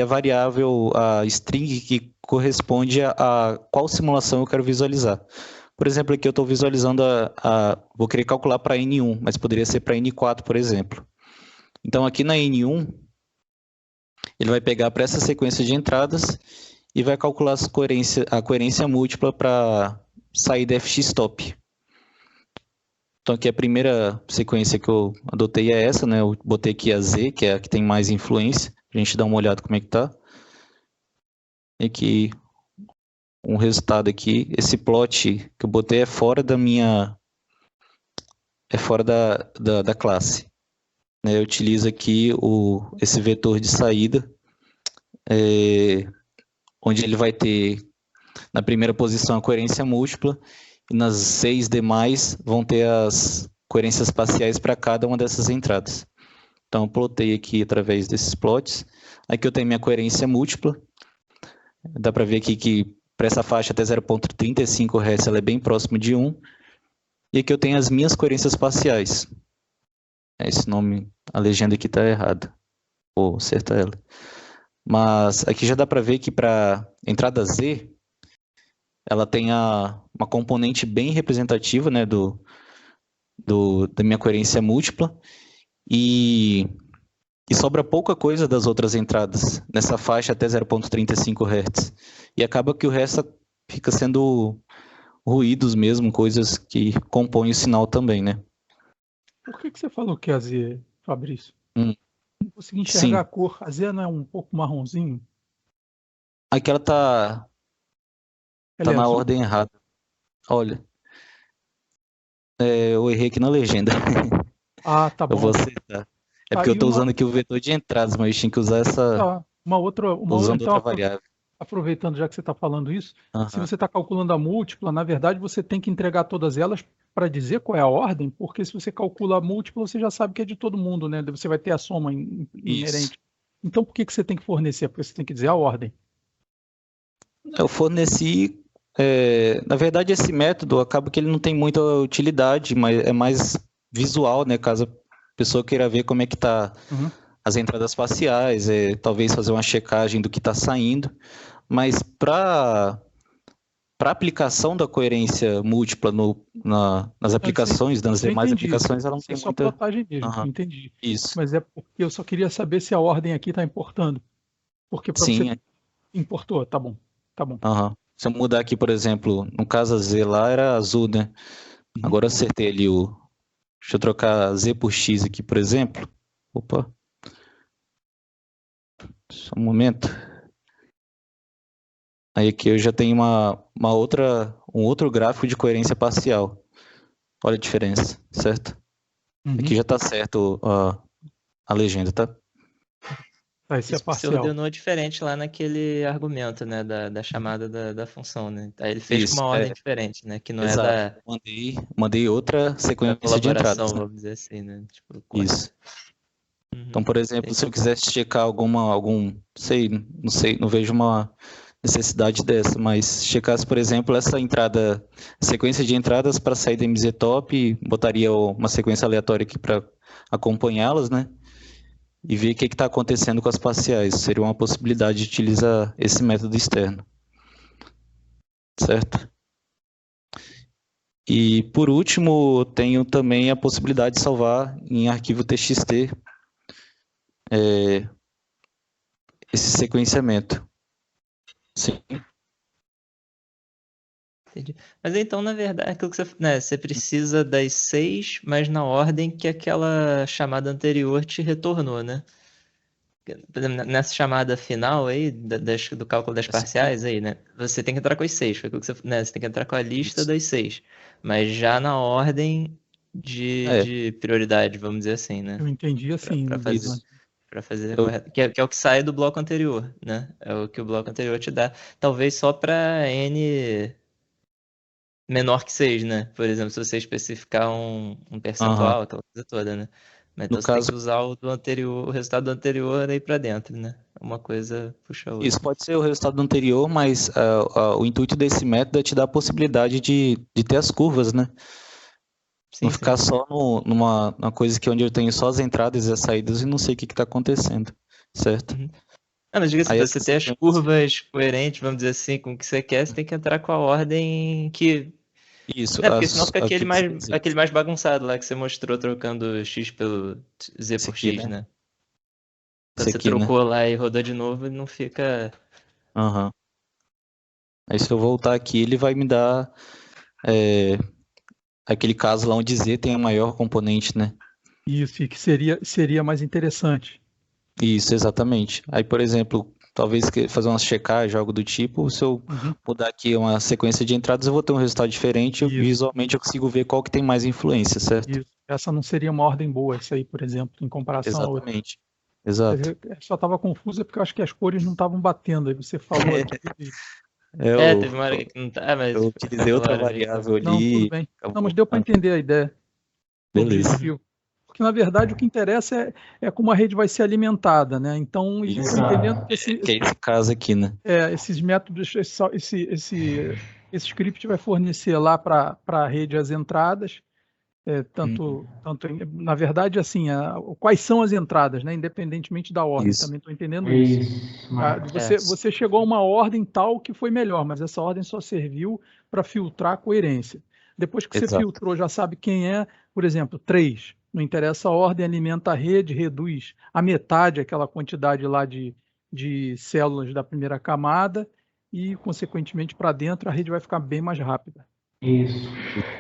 a variável, a string que corresponde a qual simulação eu quero visualizar. Por exemplo, aqui eu estou visualizando vou querer calcular para N1, mas poderia ser para N4, por exemplo. Então aqui na N1, ele vai pegar para essa sequência de entradas e vai calcular a coerência múltipla para saída fxstop. Então aqui a primeira sequência que eu adotei é essa, né? Eu botei aqui a Z, que é a que tem mais influência, para a gente dar uma olhada como é que tá. E aqui um resultado aqui, esse plot que eu botei é fora da classe. Né? Eu utilizo aqui esse vetor de saída, onde ele vai ter na primeira posição a coerência múltipla, e nas 6 demais vão ter as coerências parciais para cada uma dessas entradas. Então, eu plotei aqui através desses plots. Aqui eu tenho minha coerência múltipla. Dá para ver aqui que para essa faixa até 0,35 Hz ela é bem próximo de 1. E aqui eu tenho as minhas coerências parciais. Esse nome, a legenda aqui está errada. Vou acertar ela. Mas aqui já dá para ver que para entrada Z, ela tem uma componente bem representativa, né, da minha coerência múltipla, e sobra pouca coisa das outras entradas, nessa faixa até 0,35 Hz. E acaba que o resto fica sendo ruídos mesmo, coisas que compõem o sinal também, né? Por que você falou que é a Z, Fabrício? Não consegui enxergar Sim. a cor. A Z não é um pouco marronzinho? Aqui ela tá na ordem errada. Olha, eu errei aqui na legenda. Ah, tá bom. Eu vou acertar. É porque eu estou usando aqui o vetor de entradas, mas eu tinha que usar essa... usando outra variável. Aproveitando já que você está falando isso, se você está calculando a múltipla, na verdade você tem que entregar todas elas para dizer qual é a ordem, porque se você calcula a múltipla, você já sabe que é de todo mundo, né? Você vai ter a soma inerente. Então por que você tem que fornecer? Porque você tem que dizer a ordem. Eu forneci... na verdade, esse método acaba que ele não tem muita utilidade, mas é mais visual, né? Caso a pessoa queira ver como é que está as entradas parciais, talvez fazer uma checagem do que está saindo. Mas para aplicação da coerência múltipla nas aplicações, nas demais aplicações, ela não tem muita... plotagem mesmo, entendi. Isso. Mas é porque eu só queria saber se a ordem aqui está importando. Porque para você... Importou, tá bom. Tá bom. Se eu mudar aqui, por exemplo, no caso a Z lá era azul, né? Agora eu acertei ali Deixa eu trocar Z por X aqui, por exemplo. Opa. Só um momento. Aí aqui eu já tenho um outro gráfico de coerência parcial. Olha a diferença, certo? Aqui já está certo a legenda, tá? Esse é parcial. Você ordenou diferente lá naquele argumento, né, da chamada da função, né? Aí ele fez com uma ordem diferente, né? Que não Exato. é da... Mandei outra sequência de entradas. Vamos dizer assim, né? Tipo, isso. Então, por exemplo, se eu quisesse checar não sei, não vejo uma necessidade dessa, mas checasse, por exemplo, essa sequência de entradas para sair da MZTop, botaria uma sequência aleatória aqui para acompanhá-las, né? E ver o que está acontecendo com as parciais. Seria uma possibilidade de utilizar esse método externo. Certo? E, por último, tenho também a possibilidade de salvar em arquivo TXT esse sequenciamento. Sim. Entendi. Mas então, na verdade, aquilo que você precisa das 6, mas na ordem que aquela chamada anterior te retornou, né? Nessa chamada final aí, do cálculo das parciais aí, né? Você tem que entrar com as 6, foi aquilo que você tem que entrar com a lista das 6, mas já na ordem de prioridade, vamos dizer assim, né? Eu entendi assim. Para fazer que é o que sai do bloco anterior, né? É o que o bloco anterior te dá. Talvez só para N menor que 6, né? Por exemplo, se você especificar um percentual, aquela coisa toda, né? Mas então você tem que usar o resultado do anterior aí para dentro, né? uma coisa puxa a outra. Isso pode ser o resultado anterior, mas o intuito desse método é te dar a possibilidade de ter as curvas, né? Sim, Não sim. ficar só numa coisa que onde eu tenho só as entradas e as saídas e não sei o que está acontecendo, certo? Uhum. Mas diga assim, Aí você ter as curvas coerentes, vamos dizer assim, com o que você quer, você tem que entrar com a ordem que... Isso, Porque senão fica aquele que você dizer. mais bagunçado lá que você mostrou, trocando X pelo Z Esse por aqui, X, né? Quando Esse você aqui, né? trocou lá e rodou de novo, não fica... Aham. Aí se eu voltar aqui, ele vai me dar aquele caso lá onde Z tem a maior componente, né? Isso, e que seria mais interessante. Isso, exatamente. Aí, por exemplo, talvez fazer uma checagem, algo do tipo, se eu mudar aqui uma sequência de entradas, eu vou ter um resultado diferente, Isso. visualmente eu consigo ver qual que tem mais influência, certo? Isso. Essa não seria uma ordem boa, essa aí, por exemplo, em comparação a outra. Exatamente. Exato. Eu só estava confusa porque eu acho que as cores não estavam batendo. Aí você falou aqui. teve uma hora que não tá, mas... Eu utilizei outra variável Não, ali. tudo bem. Não, mas deu para entender a ideia. Beleza. Objetivo. Porque, na verdade, o que interessa é como a rede vai ser alimentada, né? Então, eu estou entendendo que que é esse caso aqui, né? esses métodos, esse script vai fornecer lá para a rede as entradas, na verdade, assim, quais são as entradas, né? Independentemente da ordem. Isso. Também estou entendendo isso. Você chegou a uma ordem tal que foi melhor, mas essa ordem só serviu para filtrar a coerência. Depois que você filtrou, já sabe quem é, por exemplo, 3. Não interessa a ordem, alimenta a rede, reduz a metade aquela quantidade lá de células da primeira camada e, consequentemente, para dentro a rede vai ficar bem mais rápida. Isso.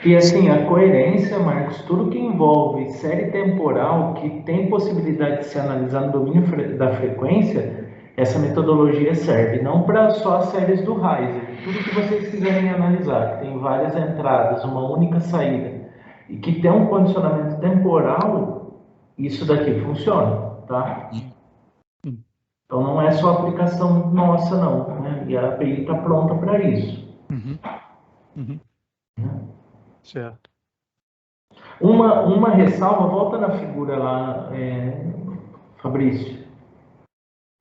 E assim, a coerência, Marcos, tudo que envolve série temporal, que tem possibilidade de ser analisado no domínio da frequência, essa metodologia serve. Não para só as séries do Heiser. Tudo que vocês quiserem analisar, que tem várias entradas, uma única saída, e que tem um condicionamento temporal, isso daqui funciona, tá? Então não é só aplicação nossa, não, né? E a API está pronta para isso. Certo. Uma ressalva, volta na figura lá, Fabrício,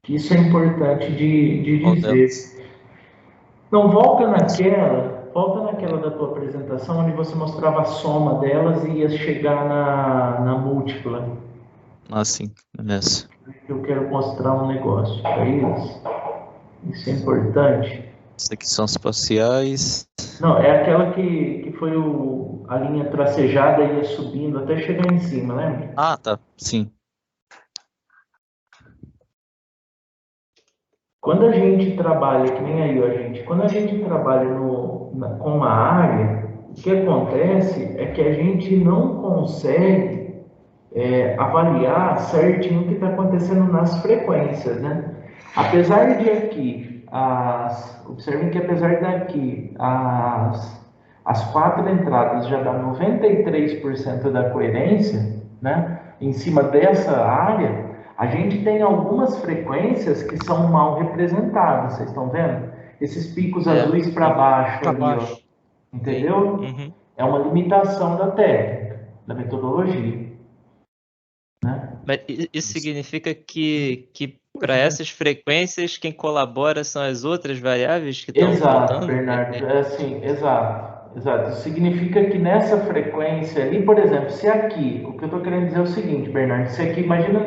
que isso é importante de dizer. Não, volta naquela da tua apresentação, onde você mostrava a soma delas e ia chegar na múltipla. Ah, sim, nessa. Eu quero mostrar um negócio para eles. Isso é importante. Isso aqui são as parciais. Não, é aquela que foi a linha tracejada ia subindo até chegar em cima, lembra? Ah, tá. Sim. Quando a gente trabalha, que nem aí, gente, quando a gente trabalha com uma área, o que acontece é que a gente não consegue avaliar certinho o que está acontecendo nas frequências, né? Apesar de aqui, observem que apesar daqui, as 4 entradas já dá 93% da coerência, né? Em cima dessa área, a gente tem algumas frequências que são mal representadas, vocês estão vendo? Esses picos azuis para baixo ali, ó, entendeu? Uhum. É uma limitação da técnica, da metodologia. Né? Mas isso significa que para essas frequências, quem colabora são as outras variáveis que estão faltando? Bernardo, exato. Isso significa que nessa frequência ali, por exemplo, se aqui, o que eu estou querendo dizer é o seguinte, Bernardo, se aqui, imagina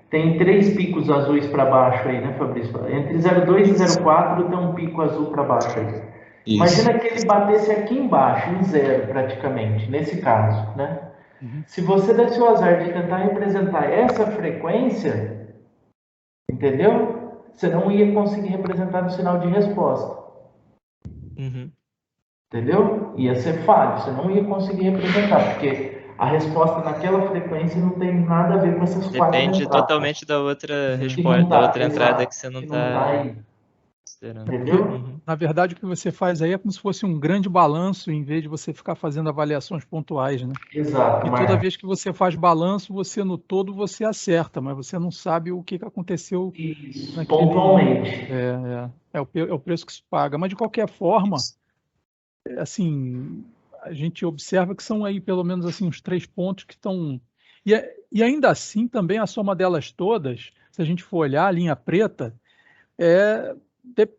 tem 3 picos azuis para baixo aí, né, Fabrício? Entre 0,2 e 0,4 tem um pico azul para baixo aí. Isso. Imagina que ele batesse aqui embaixo, em 0 praticamente, nesse caso, né? Se você desse o azar de tentar representar essa frequência, entendeu? Você não ia conseguir representar no sinal de resposta. Entendeu? Ia ser falho, você não ia conseguir representar, porque a resposta naquela frequência não tem nada a ver com essas 4 entradas. Depende totalmente da outra resposta, da outra entrada que você não está aí. Entendeu? Na verdade, o que você faz aí é como se fosse um grande balanço, em vez de você ficar fazendo avaliações pontuais, né? Exato. E toda vez que você faz balanço, no todo você acerta, mas você não sabe o que aconteceu. Isso, pontualmente. É o preço que se paga. Mas, de qualquer forma, assim, a gente observa que são aí pelo menos assim uns 3 pontos que estão... E ainda assim, também a soma delas todas, se a gente for olhar a linha preta,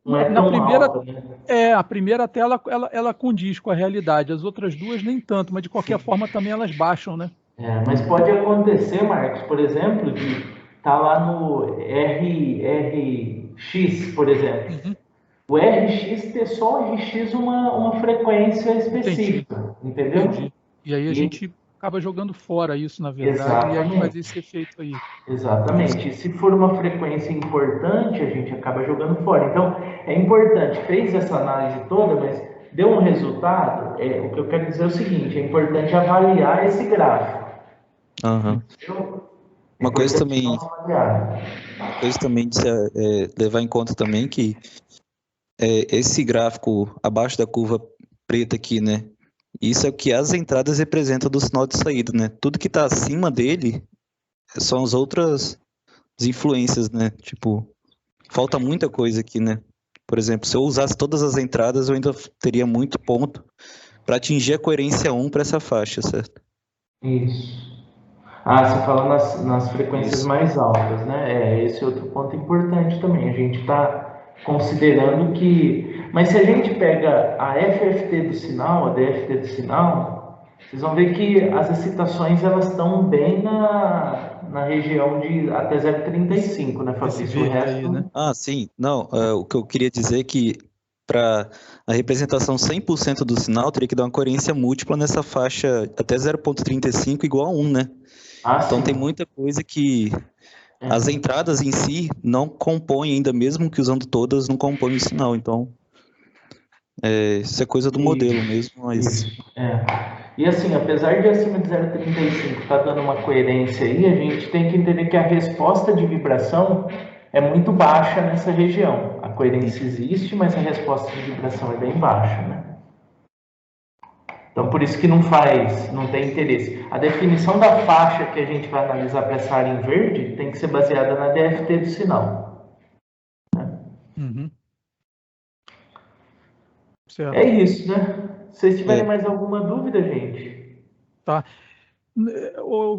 Não é na tão primeira, alta, né? a primeira até ela condiz com a realidade, as outras duas nem tanto, mas de qualquer forma também elas baixam, né? Mas pode acontecer, Marcos, por exemplo, de estar lá no RX, por exemplo. O RX ter só o RX uma frequência específica, entendeu? Entendi. E aí a gente acaba jogando fora isso, na verdade, e aí faz esse efeito aí. Exatamente. E se for uma frequência importante, a gente acaba jogando fora. Então, é importante, fez essa análise toda, mas deu um resultado. O que eu quero dizer é o seguinte: é importante avaliar esse gráfico. Uhum. Uma coisa também de se, levar em conta também que esse gráfico abaixo da curva preta aqui, né? Isso é o que as entradas representam do sinal de saída, né? Tudo que está acima dele são as outras influências, né? Tipo, falta muita coisa aqui, né? Por exemplo, se eu usasse todas as entradas, eu ainda teria muito ponto para atingir a coerência 1 para essa faixa, certo? Isso. Você fala nas frequências mais altas, né? Esse é outro ponto importante também. A gente está considerando que... Mas se a gente pega a FFT do sinal, a DFT do sinal, vocês vão ver que as excitações elas estão bem na região de até 0,35, né, Fabrício? O resto... né? Sim. Não, o que eu queria dizer é que para a representação 100% do sinal, teria que dar uma coerência múltipla nessa faixa até 0,35 igual a 1, né? Então sim. tem muita coisa que as entradas em si não compõem ainda, mesmo que usando todas, não compõem o sinal. Então, isso é coisa do modelo mesmo. Mas... E assim, apesar de acima de 0,35 estar dando uma coerência aí, a gente tem que entender que a resposta de vibração é muito baixa nessa região. A coerência existe, mas a resposta de vibração é bem baixa, né? Então, por isso que não tem interesse. A definição da faixa que a gente vai analisar para essa área em verde tem que ser baseada na DFT do sinal. Né? Certo. É isso, né? Se vocês tiverem mais alguma dúvida, gente. Tá.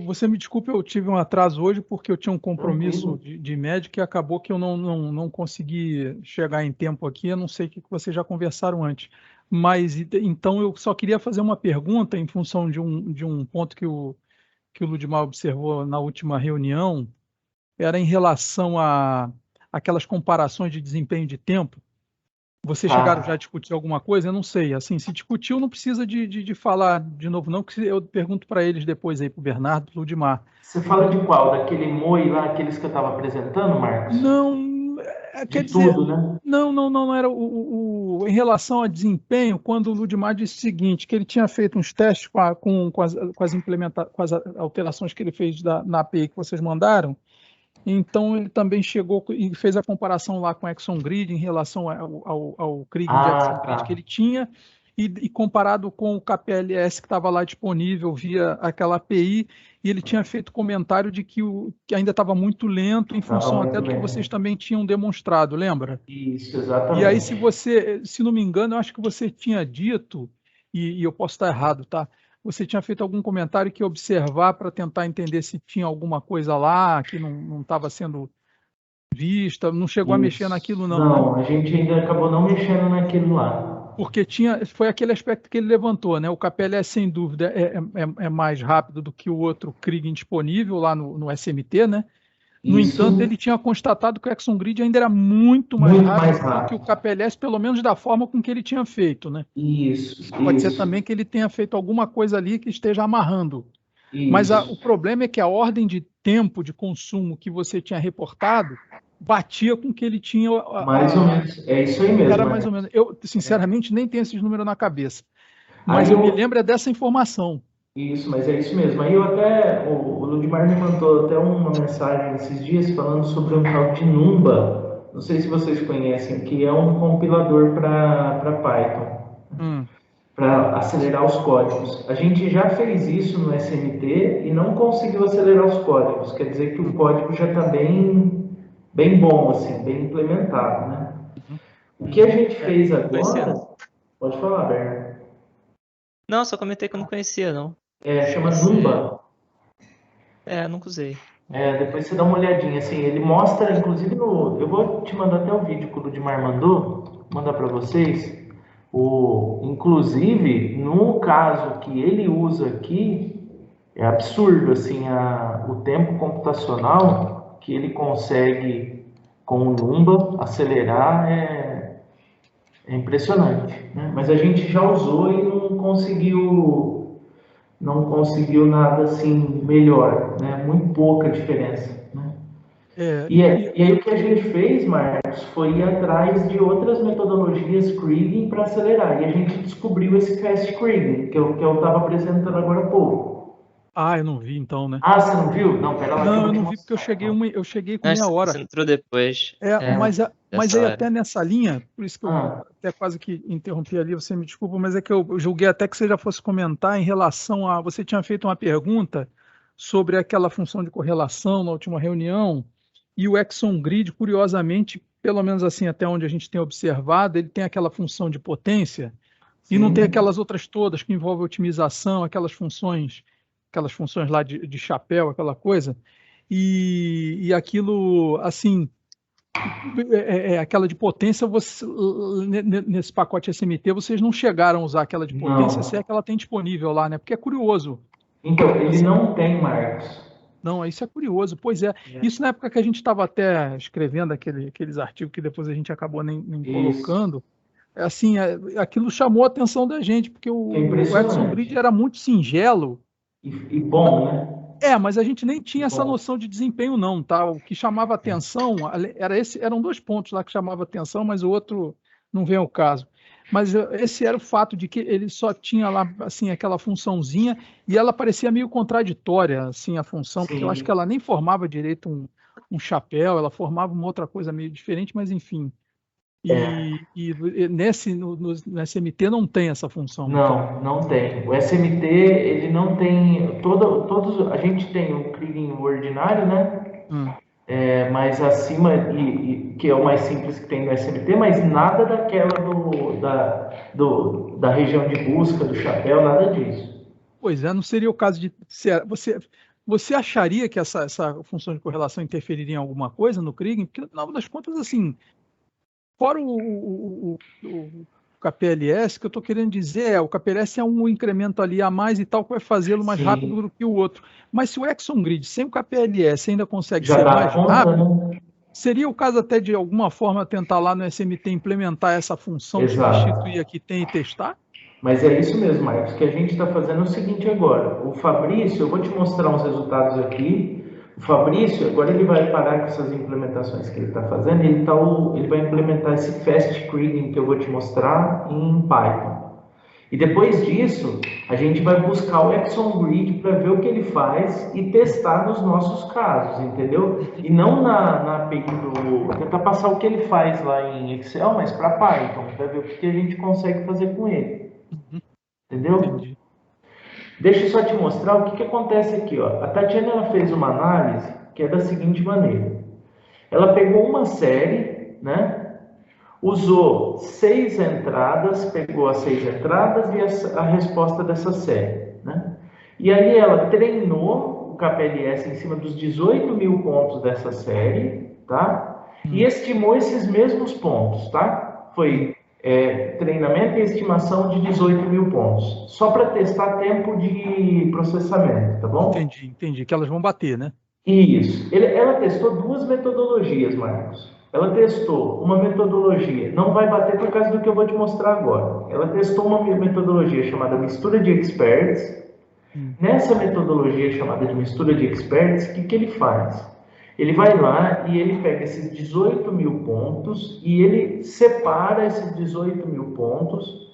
Você me desculpe, eu tive um atraso hoje porque eu tinha um compromisso de médico e acabou que eu não consegui chegar em tempo aqui. Eu não sei o que vocês já conversaram antes. Mas então eu só queria fazer uma pergunta em função de um ponto que o Ludmar observou na última reunião, era em relação a aquelas comparações de desempenho de tempo. Vocês chegaram já a discutir alguma coisa? Eu não sei. Assim, se discutiu, não precisa de falar de novo, não, que eu pergunto para eles depois aí, para o Bernardo, para o Ludmar. Você fala de qual? Daquele MOI lá, aqueles que eu estava apresentando, Marcos? Não, quer dizer, tudo, né? Não era em relação a desempenho, quando o Ludmar disse o seguinte, que ele tinha feito uns testes com as alterações que ele fez na API que vocês mandaram. Então, ele também chegou e fez a comparação lá com o Exxon Grid em relação ao Kriegen de Exxon Grid que ele tinha e comparado com o KPLS que estava lá disponível via aquela API, e ele tinha feito comentário de que ainda estava muito lento em função até do que vocês também tinham demonstrado, lembra? Isso, exatamente. E aí, se não me engano, eu acho que você tinha dito, e eu posso estar errado, tá? Você tinha feito algum comentário que observar para tentar entender se tinha alguma coisa lá que não estava sendo vista, não chegou a mexer naquilo não, Não, a gente ainda acabou não mexendo naquilo lá. Porque foi aquele aspecto que ele levantou, né? O KPLS, sem dúvida, é mais rápido do que o outro Kriegen disponível lá no SMT, né? No entanto, ele tinha constatado que o Exxon Grid ainda era muito mais rápido do que o KPLS, pelo menos da forma com que ele tinha feito, né? Pode ser também que ele tenha feito alguma coisa ali que esteja amarrando. Mas o problema é que a ordem de tempo de consumo que você tinha reportado batia com o que ele tinha... Mais ou menos, é isso aí mesmo. Era mais ou menos. Eu, sinceramente, nem tenho esses números na cabeça. Mas eu me lembro dessa informação. Isso, mas é isso mesmo. Aí o Ludmar me mandou até uma mensagem esses dias falando sobre um tal de Numba. Não sei se vocês conhecem, que é um compilador para Python. Para acelerar os códigos. A gente já fez isso no SMT e não conseguiu acelerar os códigos. Quer dizer que o código já está bem bom, assim, bem implementado, né? O que a gente fez agora... Pode falar, Bernardo. Não, só comentei que eu não conhecia, não. Chama Numba. Nunca usei. Depois você dá uma olhadinha, assim, ele mostra, inclusive, eu vou te mandar até o vídeo que o Ludmar mandou, vou mandar para vocês, inclusive, no caso que ele usa aqui, é absurdo, assim, o tempo computacional que ele consegue, com o Numba, acelerar, é impressionante, né? Mas a gente já usou e não conseguiu nada assim melhor, né? Muito pouca diferença, né? E aí o que a gente fez, Marcos, foi ir atrás de outras metodologias Kriging para acelerar. E a gente descobriu esse Fast Kriging, que eu estava apresentando agora há pouco. Eu não vi então, né? Você não viu? Não, pera lá. Não, eu não vi porque eu cheguei com meia hora. Você entrou depois. Mas aí até nessa linha, por isso que eu até quase que interrompi ali, você me desculpa, mas é que eu julguei até que você já fosse comentar em relação a... Você tinha feito uma pergunta sobre aquela função de correlação na última reunião, e o Exxon Grid, curiosamente, pelo menos assim, até onde a gente tem observado, ele tem aquela função de potência, e não tem aquelas outras todas que envolvem otimização, aquelas funções lá de chapéu, aquela coisa, e aquilo, assim, aquela de potência, nesse pacote SMT, vocês não chegaram a usar aquela de potência, se é que ela tem disponível lá, né? Porque é curioso. Então, ele não tem, Marcos. Não, isso é curioso, pois é. Isso na época que a gente estava até escrevendo aqueles artigos que depois a gente acabou nem colocando, assim, aquilo chamou a atenção da gente, porque o Exxon Grid era muito singelo. E bom, né? Mas a gente nem tinha essa noção de desempenho não, tá? O que chamava atenção, eram 2 pontos lá que chamava atenção, mas o outro não vem ao caso. Mas esse era o fato de que ele só tinha lá, assim, aquela funçãozinha, e ela parecia meio contraditória, assim, a função, porque eu acho que ela nem formava direito um chapéu, ela formava uma outra coisa meio diferente, mas enfim. E no SMT não tem essa função. Não tem. O SMT, ele não tem... A gente tem o Kriging ordinário, né? Mas acima, que é o mais simples que tem no SMT, mas nada daquela da região de busca, do chapéu, nada disso. Pois é, não seria o caso de... Você acharia que essa função de correlação interferiria em alguma coisa no Kriging? Porque, na das contas, assim... Fora o KPLS, que eu estou querendo dizer, o KPLS é um incremento ali a mais e tal, que vai fazê-lo mais rápido do que o outro. Mas se o Exxon Grid sem o KPLS ainda consegue ser mais rápido, seria o caso até de alguma forma tentar lá no SMT implementar essa função, substituir a que tem e testar? Mas é isso mesmo, Marcos, que a gente está fazendo o seguinte agora. O Fabrício, eu vou te mostrar uns resultados aqui. O Fabrício, agora ele vai parar com essas implementações que ele está fazendo, ele vai implementar esse Fast Kriging que eu vou te mostrar em Python. E depois disso, a gente vai buscar o Exxon Grid para ver o que ele faz e testar nos nossos casos, entendeu? E não na API tentar passar o que ele faz lá em Excel, mas para Python, para ver o que a gente consegue fazer com ele. Entendeu? Entendi. Deixa eu só te mostrar o que acontece aqui. Ó. A Tatiana ela fez uma análise que é da seguinte maneira. Ela pegou uma série, né? Usou 6 entradas, pegou as 6 entradas e a resposta dessa série. Né? E aí ela treinou o KPLS em cima dos 18.000 pontos dessa série, tá? E estimou esses mesmos pontos, tá? Foi... treinamento e estimação de 18.000 pontos. Só para testar tempo de processamento, tá bom? Entendi. Que elas vão bater, né? Isso. Ela testou 2 metodologias, Marcos. Ela testou uma metodologia, não vai bater por causa do que eu vou te mostrar agora. Ela testou uma metodologia chamada mistura de experts. Nessa metodologia chamada de mistura de experts, o que ele faz? Ele vai lá e ele pega esses 18.000 pontos e ele separa esses 18.000 pontos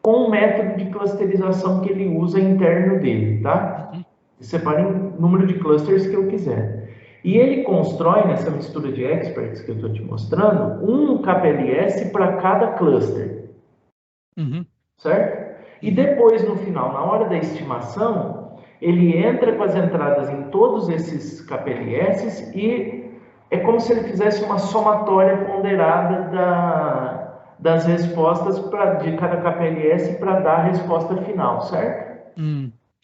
com um método de clusterização que ele usa interno dele, tá? Ele separa em número de clusters que eu quiser. E ele constrói nessa mistura de experts que eu estou te mostrando, um KPLS para cada cluster. Certo? E depois, no final, na hora da estimação, ele entra com as entradas em todos esses KPLS e é como se ele fizesse uma somatória ponderada das respostas de cada KPLS para dar a resposta final, certo?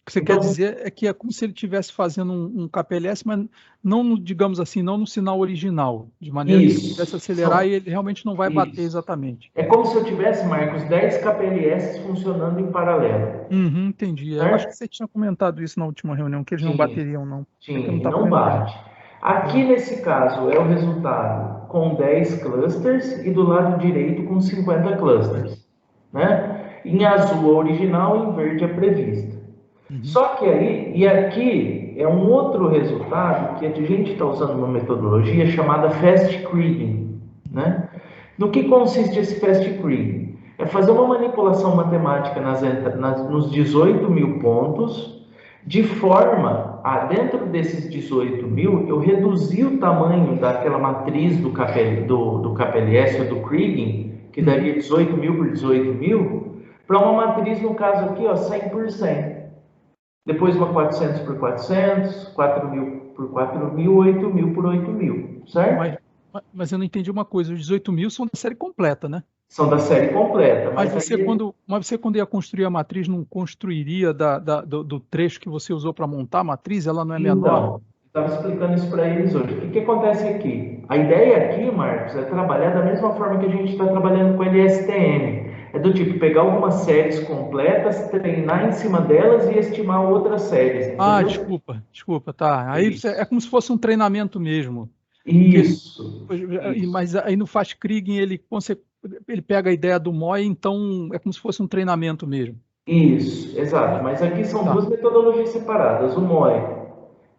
que você quer dizer é que é como se ele estivesse fazendo um KPLS, mas não, digamos assim, não no sinal original, de maneira que ele pudesse acelerar e ele realmente não vai bater exatamente. É como se eu tivesse, Marcos, 10 KPLS funcionando em paralelo. Entendi. Eu acho que você tinha comentado isso na última reunião, que eles não bateriam, não. Sim, não bate. Aqui, nesse caso, é o resultado com 10 clusters e do lado direito com 50 clusters. Né? Em azul a original e em verde a prevista. Só que aí, e aqui é um outro resultado que a gente está usando uma metodologia chamada Fast Kriging. Né? No que consiste esse Fast Kriging? É fazer uma manipulação matemática nos 18 mil pontos, de forma a, dentro desses 18 mil, eu reduzir o tamanho daquela matriz do KPLS ou do Kriging, que daria 18 mil por 18 mil, para uma matriz, no caso aqui, ó, 100 por 100. Depois uma 400 por 400, 4.000 por 4.000, 8.000 por 8.000, certo? Mas eu não entendi uma coisa, os 18.000 são da série completa, né? São da série completa. Mas você, quando ia construir a matriz, não construiria do trecho que você usou para montar a matriz? Ela não é menor? Estava explicando isso para eles hoje. O que acontece aqui? A ideia aqui, Marcos, é trabalhar da mesma forma que a gente está trabalhando com LSTM. É do tipo, pegar algumas séries completas, treinar em cima delas e estimar outras séries. Entendeu? Ah, desculpa, tá. Aí é como se fosse um treinamento mesmo. Isso. Mas aí no Fast Kriging ele pega a ideia do MOI, então é como se fosse um treinamento mesmo. Isso, exato. Mas aqui são duas metodologias separadas. O MOI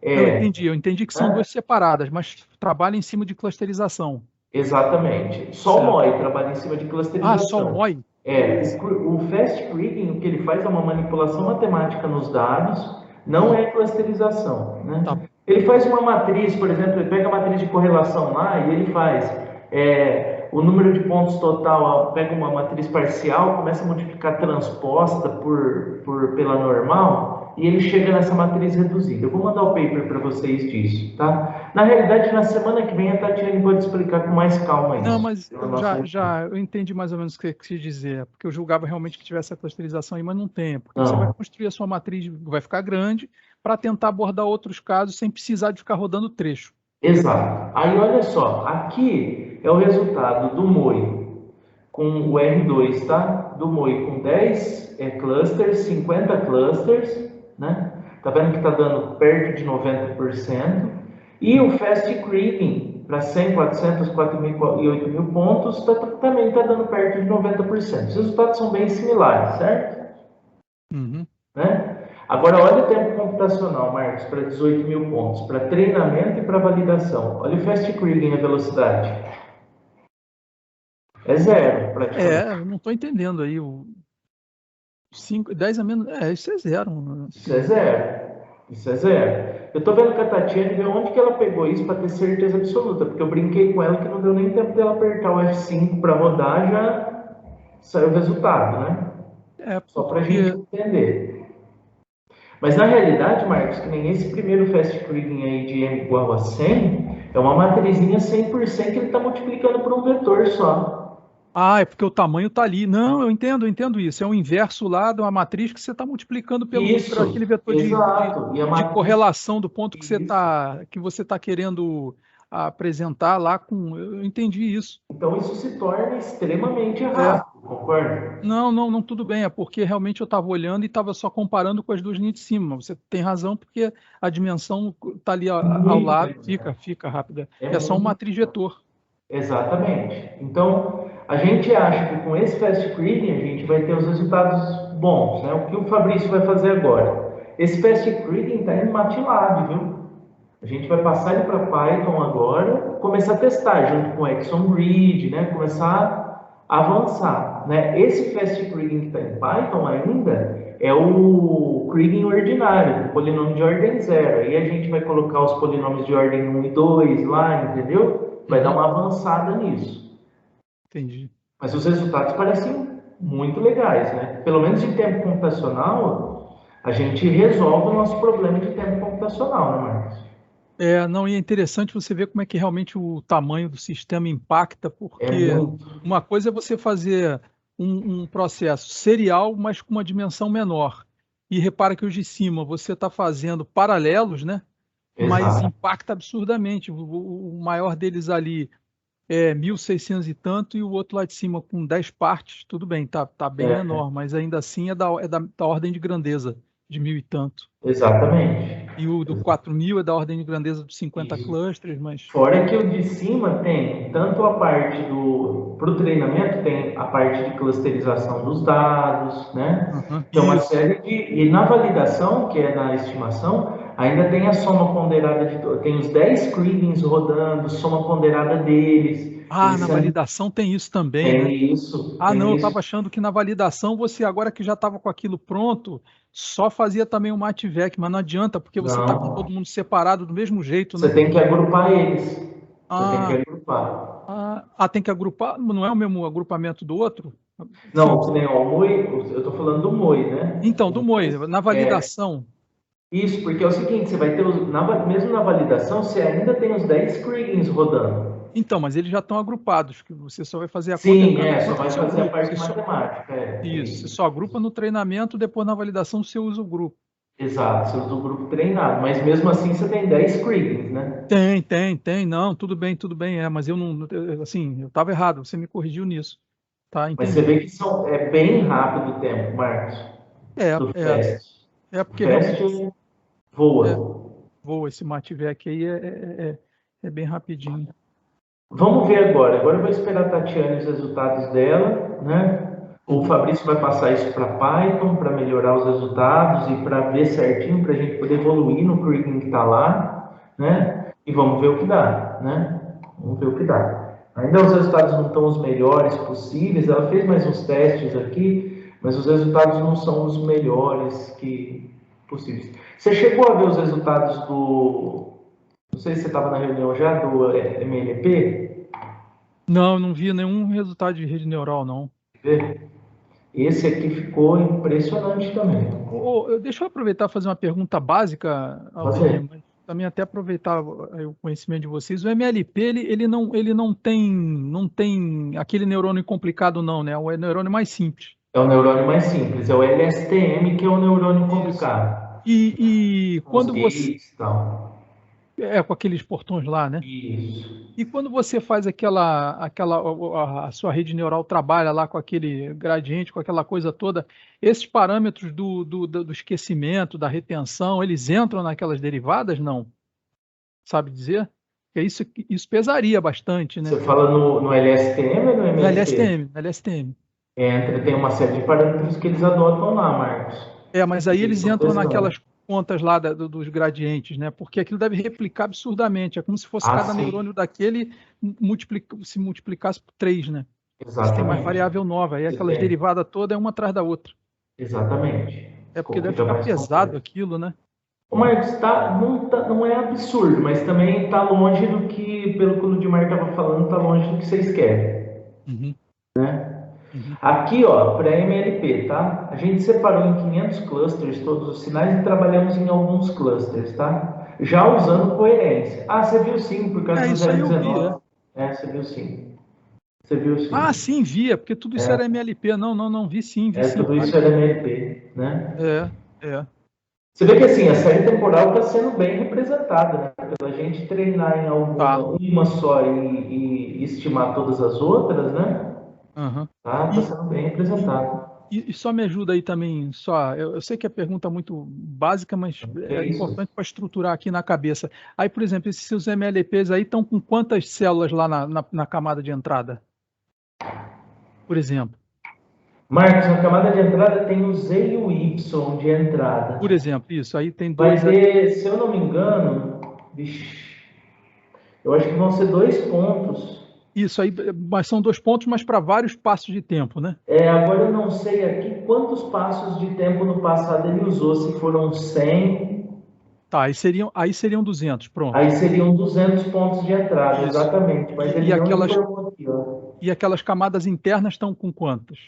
eu entendi que são duas separadas, mas trabalha em cima de clusterização. Exatamente. Só o MOI trabalha em cima de clusterização. Ah, só o MOI? O Fast Kriging, o que ele faz é uma manipulação matemática nos dados, não é clusterização. Né? Tá. Ele faz uma matriz, por exemplo, ele pega a matriz de correlação lá e ele faz o número de pontos total, pega uma matriz parcial, começa a multiplicar transposta pela normal e ele chega nessa matriz reduzida. Eu vou mandar o paper para vocês disso, tá? Na realidade, na semana que vem a Tatiane pode explicar com mais calma isso. Não, mas eu entendi mais ou menos o que você quis dizer, porque eu julgava realmente que tivesse a clusterização aí, mas não tem, porque você vai construir a sua matriz, vai ficar grande, para tentar abordar outros casos sem precisar de ficar rodando trecho. Exato. Aí, olha só, aqui é o resultado do MOI com o R2, tá? Do MOI com 10 clusters, 50 clusters, né? Tá vendo que tá dando perto de 90%. E o Fast Kriging para 100, 400, 4.000 e 8.000 pontos também está dando perto de 90%. Os resultados são bem similares, certo? Né? Agora, olha o tempo computacional, Marcos, para 18 mil pontos, para treinamento e para validação. Olha o Fast Kriging, a velocidade. É zero, praticamente. Eu não estou entendendo aí. 10 a menos. Isso é zero. Isso é zero. Eu estou vendo com a Tatiane ver onde que ela pegou isso para ter certeza absoluta, porque eu brinquei com ela que não deu nem tempo dela apertar o F5 para rodar, já saiu o resultado, né? Só para a gente entender. Mas na realidade, Marcos, que nem esse primeiro Fast Kriging aí de M igual a 100, é uma matrizinha 100% que ele está multiplicando por um vetor só. É porque o tamanho está ali. Não, eu entendo isso. É o inverso lá de uma matriz que você está multiplicando por aquele vetor de correlação do ponto que você tá querendo apresentar lá com... Eu entendi isso. Então isso se torna extremamente rápido, concorda? Não, tudo bem. É porque realmente eu estava olhando e estava só comparando com as duas linhas de cima. Você tem razão, porque a dimensão está ali ao lado, fica rápida. É só uma matriz vetor. Exatamente. Então, a gente acha que com esse Fast Kriging a gente vai ter os resultados bons, né? O que o Fabrício vai fazer agora? Esse Fast Kriging está em MATLAB, viu? A gente vai passar ele para Python agora, começar a testar junto com o ExxonGrid, né? Começar a avançar, né? Esse Fast Kriging que está em Python ainda é o Kriging ordinário, o polinômio de ordem 0. Aí a gente vai colocar os polinômios de ordem 1 e 2 lá, entendeu? Vai dar uma avançada nisso. Entendi. Mas os resultados parecem muito legais, né? Pelo menos em tempo computacional, a gente resolve o nosso problema de tempo computacional, né, Marcos? Não, e é interessante você ver como é que realmente o tamanho do sistema impacta, porque uma coisa é você fazer um processo serial, mas com uma dimensão menor. E repara que os de cima você está fazendo paralelos, né? Mas Exato. impacta absurdamente. O maior deles ali é 1.600 e tanto, e o outro lá de cima com 10 partes, tudo bem, tá bem É, menor, mas ainda assim é da ordem de grandeza de 1.000 e tanto. exatamente. E o do 4.000 é da ordem de grandeza dos 50 Isso. clusters, mas... Fora que o de cima tem tanto a parte para o treinamento, tem a parte de clusterização dos dados, né? Tem uma Isso. série de. E na validação, que é na estimação, ainda tem a soma ponderada tem os 10 krigings rodando, soma ponderada deles. Ah, Eles na são, validação tem isso também, né? tem isso, Ah, não, tem eu isso. estava achando que na validação você, agora que já estava com aquilo pronto, só fazia também o MATVEC, mas não adianta, porque você está com todo Não, mundo separado do mesmo jeito, você né? tem que agrupar eles. Você tem que Ah, agrupar. tem que agrupar, não é o mesmo agrupamento do outro? Sim, Não, que nem ó, o MOI, eu estou falando do MOI, né? então, do O MOI, MOI na validação. isso, porque é o seguinte, você vai ter, mesmo na validação, você ainda tem os 10 krigings rodando. Então, mas eles já estão agrupados, que você só vai fazer a conta Sim, dentro só do vai seu fazer a grupo. parte matemática. É Isso, você isso. só agrupa no treinamento, depois na validação você usa o grupo. Exato, você usa o grupo treinado, mas mesmo assim você tem 10 krigings, né? Tem, não, tudo bem, mas eu não, assim, eu estava errado, você me corrigiu nisso, tá, Mas você entendi. vê que é bem rápido o tempo, Marcos, É, do é, FAST. O porque FAST realmente é, voa. voa esse MATVEC aí, é bem rapidinho. Vamos ver agora. Agora eu vou esperar a Tatiane os resultados dela, né? O Fabrício vai passar isso para Python para melhorar os resultados e para ver certinho, para a gente poder evoluir no currículo que está lá, né? E vamos ver o que dá, né? Vamos ver o que dá. Ainda os resultados não estão os melhores possíveis. Ela fez mais uns testes aqui, mas os resultados não são os melhores que possíveis. Você chegou a ver os resultados do... Não sei se você estava na reunião já do MLP. Não, eu não vi nenhum resultado de rede neural, não. Esse aqui ficou impressionante também. Deixa eu aproveitar e fazer uma pergunta básica, Aldenir, mas também até aproveitar o conhecimento de vocês. O MLP, ele não tem aquele neurônio complicado, não, né? É o neurônio mais simples. É o neurônio mais simples, é o LSTM que é o neurônio Isso. complicado. E Os quando você... gates e tal. Com aqueles portões lá, né? Isso. E quando você faz a sua rede neural trabalha lá com aquele gradiente, com aquela coisa toda, esses parâmetros do esquecimento, da retenção, eles entram naquelas derivadas? Não? Sabe dizer? Porque isso pesaria bastante, né? Você fala no LSTM ou no Na MLP? LSTM, na LSTM. Tem uma série de parâmetros que eles adotam lá, Marcos. Mas aí Eles eles estão entram testando. naquelas contas lá dos gradientes, né? Porque aquilo deve replicar absurdamente. É como se fosse cada Sim. neurônio daquele se multiplicasse por 3, né? Você tem mais Exatamente. variável nova. Aí aquelas derivadas todas é uma atrás da outra. Exatamente. Porque deve Fica ficar mais pesado complexo. aquilo, né? O Marcos não é absurdo, mas também está longe do que, pelo que o Ludmar estava falando, está longe do que vocês querem. Uhum. Né? Uhum. Aqui, ó, para MLP, tá? A gente separou em 500 clusters todos os sinais e trabalhamos em alguns clusters, tá? Já usando coerência. Você viu sim, por causa do Isso aí eu vi, 019. Você viu sim. Você viu sim. Sim, via, porque tudo isso era MLP. Não, vi sim, Tudo claro isso era MLP, né? É. Você vê que assim, a série temporal está sendo bem representada, né? Pela gente treinar em uma só e estimar todas as outras, né? Uhum. Tá sendo bem representado. E só me ajuda aí também, eu sei que é pergunta muito básica, mas é importante para estruturar aqui na cabeça. Aí, por exemplo, esses seus MLPs aí estão com quantas células lá na camada de entrada? Por exemplo. Marcos, na camada de entrada tem o Z e o Y de entrada. Por exemplo, isso. Aí tem Vai dois. ter, se eu não me engano, eu acho que vão ser 2 pontos. Isso aí, mas são 2 pontos, mas para vários passos de tempo, né? Agora eu não sei aqui quantos passos de tempo no passado ele usou, se foram 100. Tá, aí seriam 200, pronto. Aí seriam 200 pontos de entrada, Isso. Exatamente. Mas ele não informou aqui, ó. E aquelas camadas internas estão com quantas?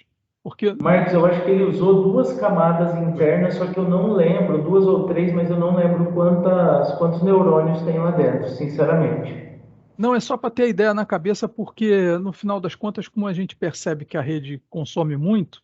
Porque... Marcos, eu acho que ele usou 2 camadas internas, só que eu não lembro, 2 ou 3, mas eu não lembro quantos neurônios tem lá dentro, sinceramente. Não, é só para ter a ideia na cabeça, porque no final das contas, como a gente percebe que a rede consome muito,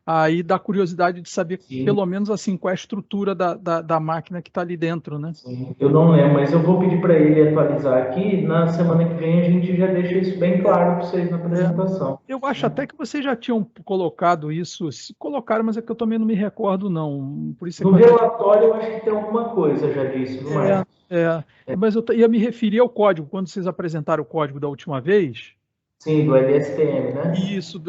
aí dá curiosidade de saber, Sim. pelo menos assim, qual é a estrutura da máquina que está ali dentro, né? Sim, eu não lembro, mas eu vou pedir para ele atualizar aqui. Na semana que vem a gente já deixa isso bem claro para vocês na apresentação. Eu acho até que vocês já tinham colocado isso, se colocaram, mas é que eu também não me recordo, não. Por isso é No que eu relatório eu acho que tem alguma coisa já disso, não é? mas eu ia me referir ao código, quando vocês apresentaram o código da última vez. Sim, do LSTM, né? Isso,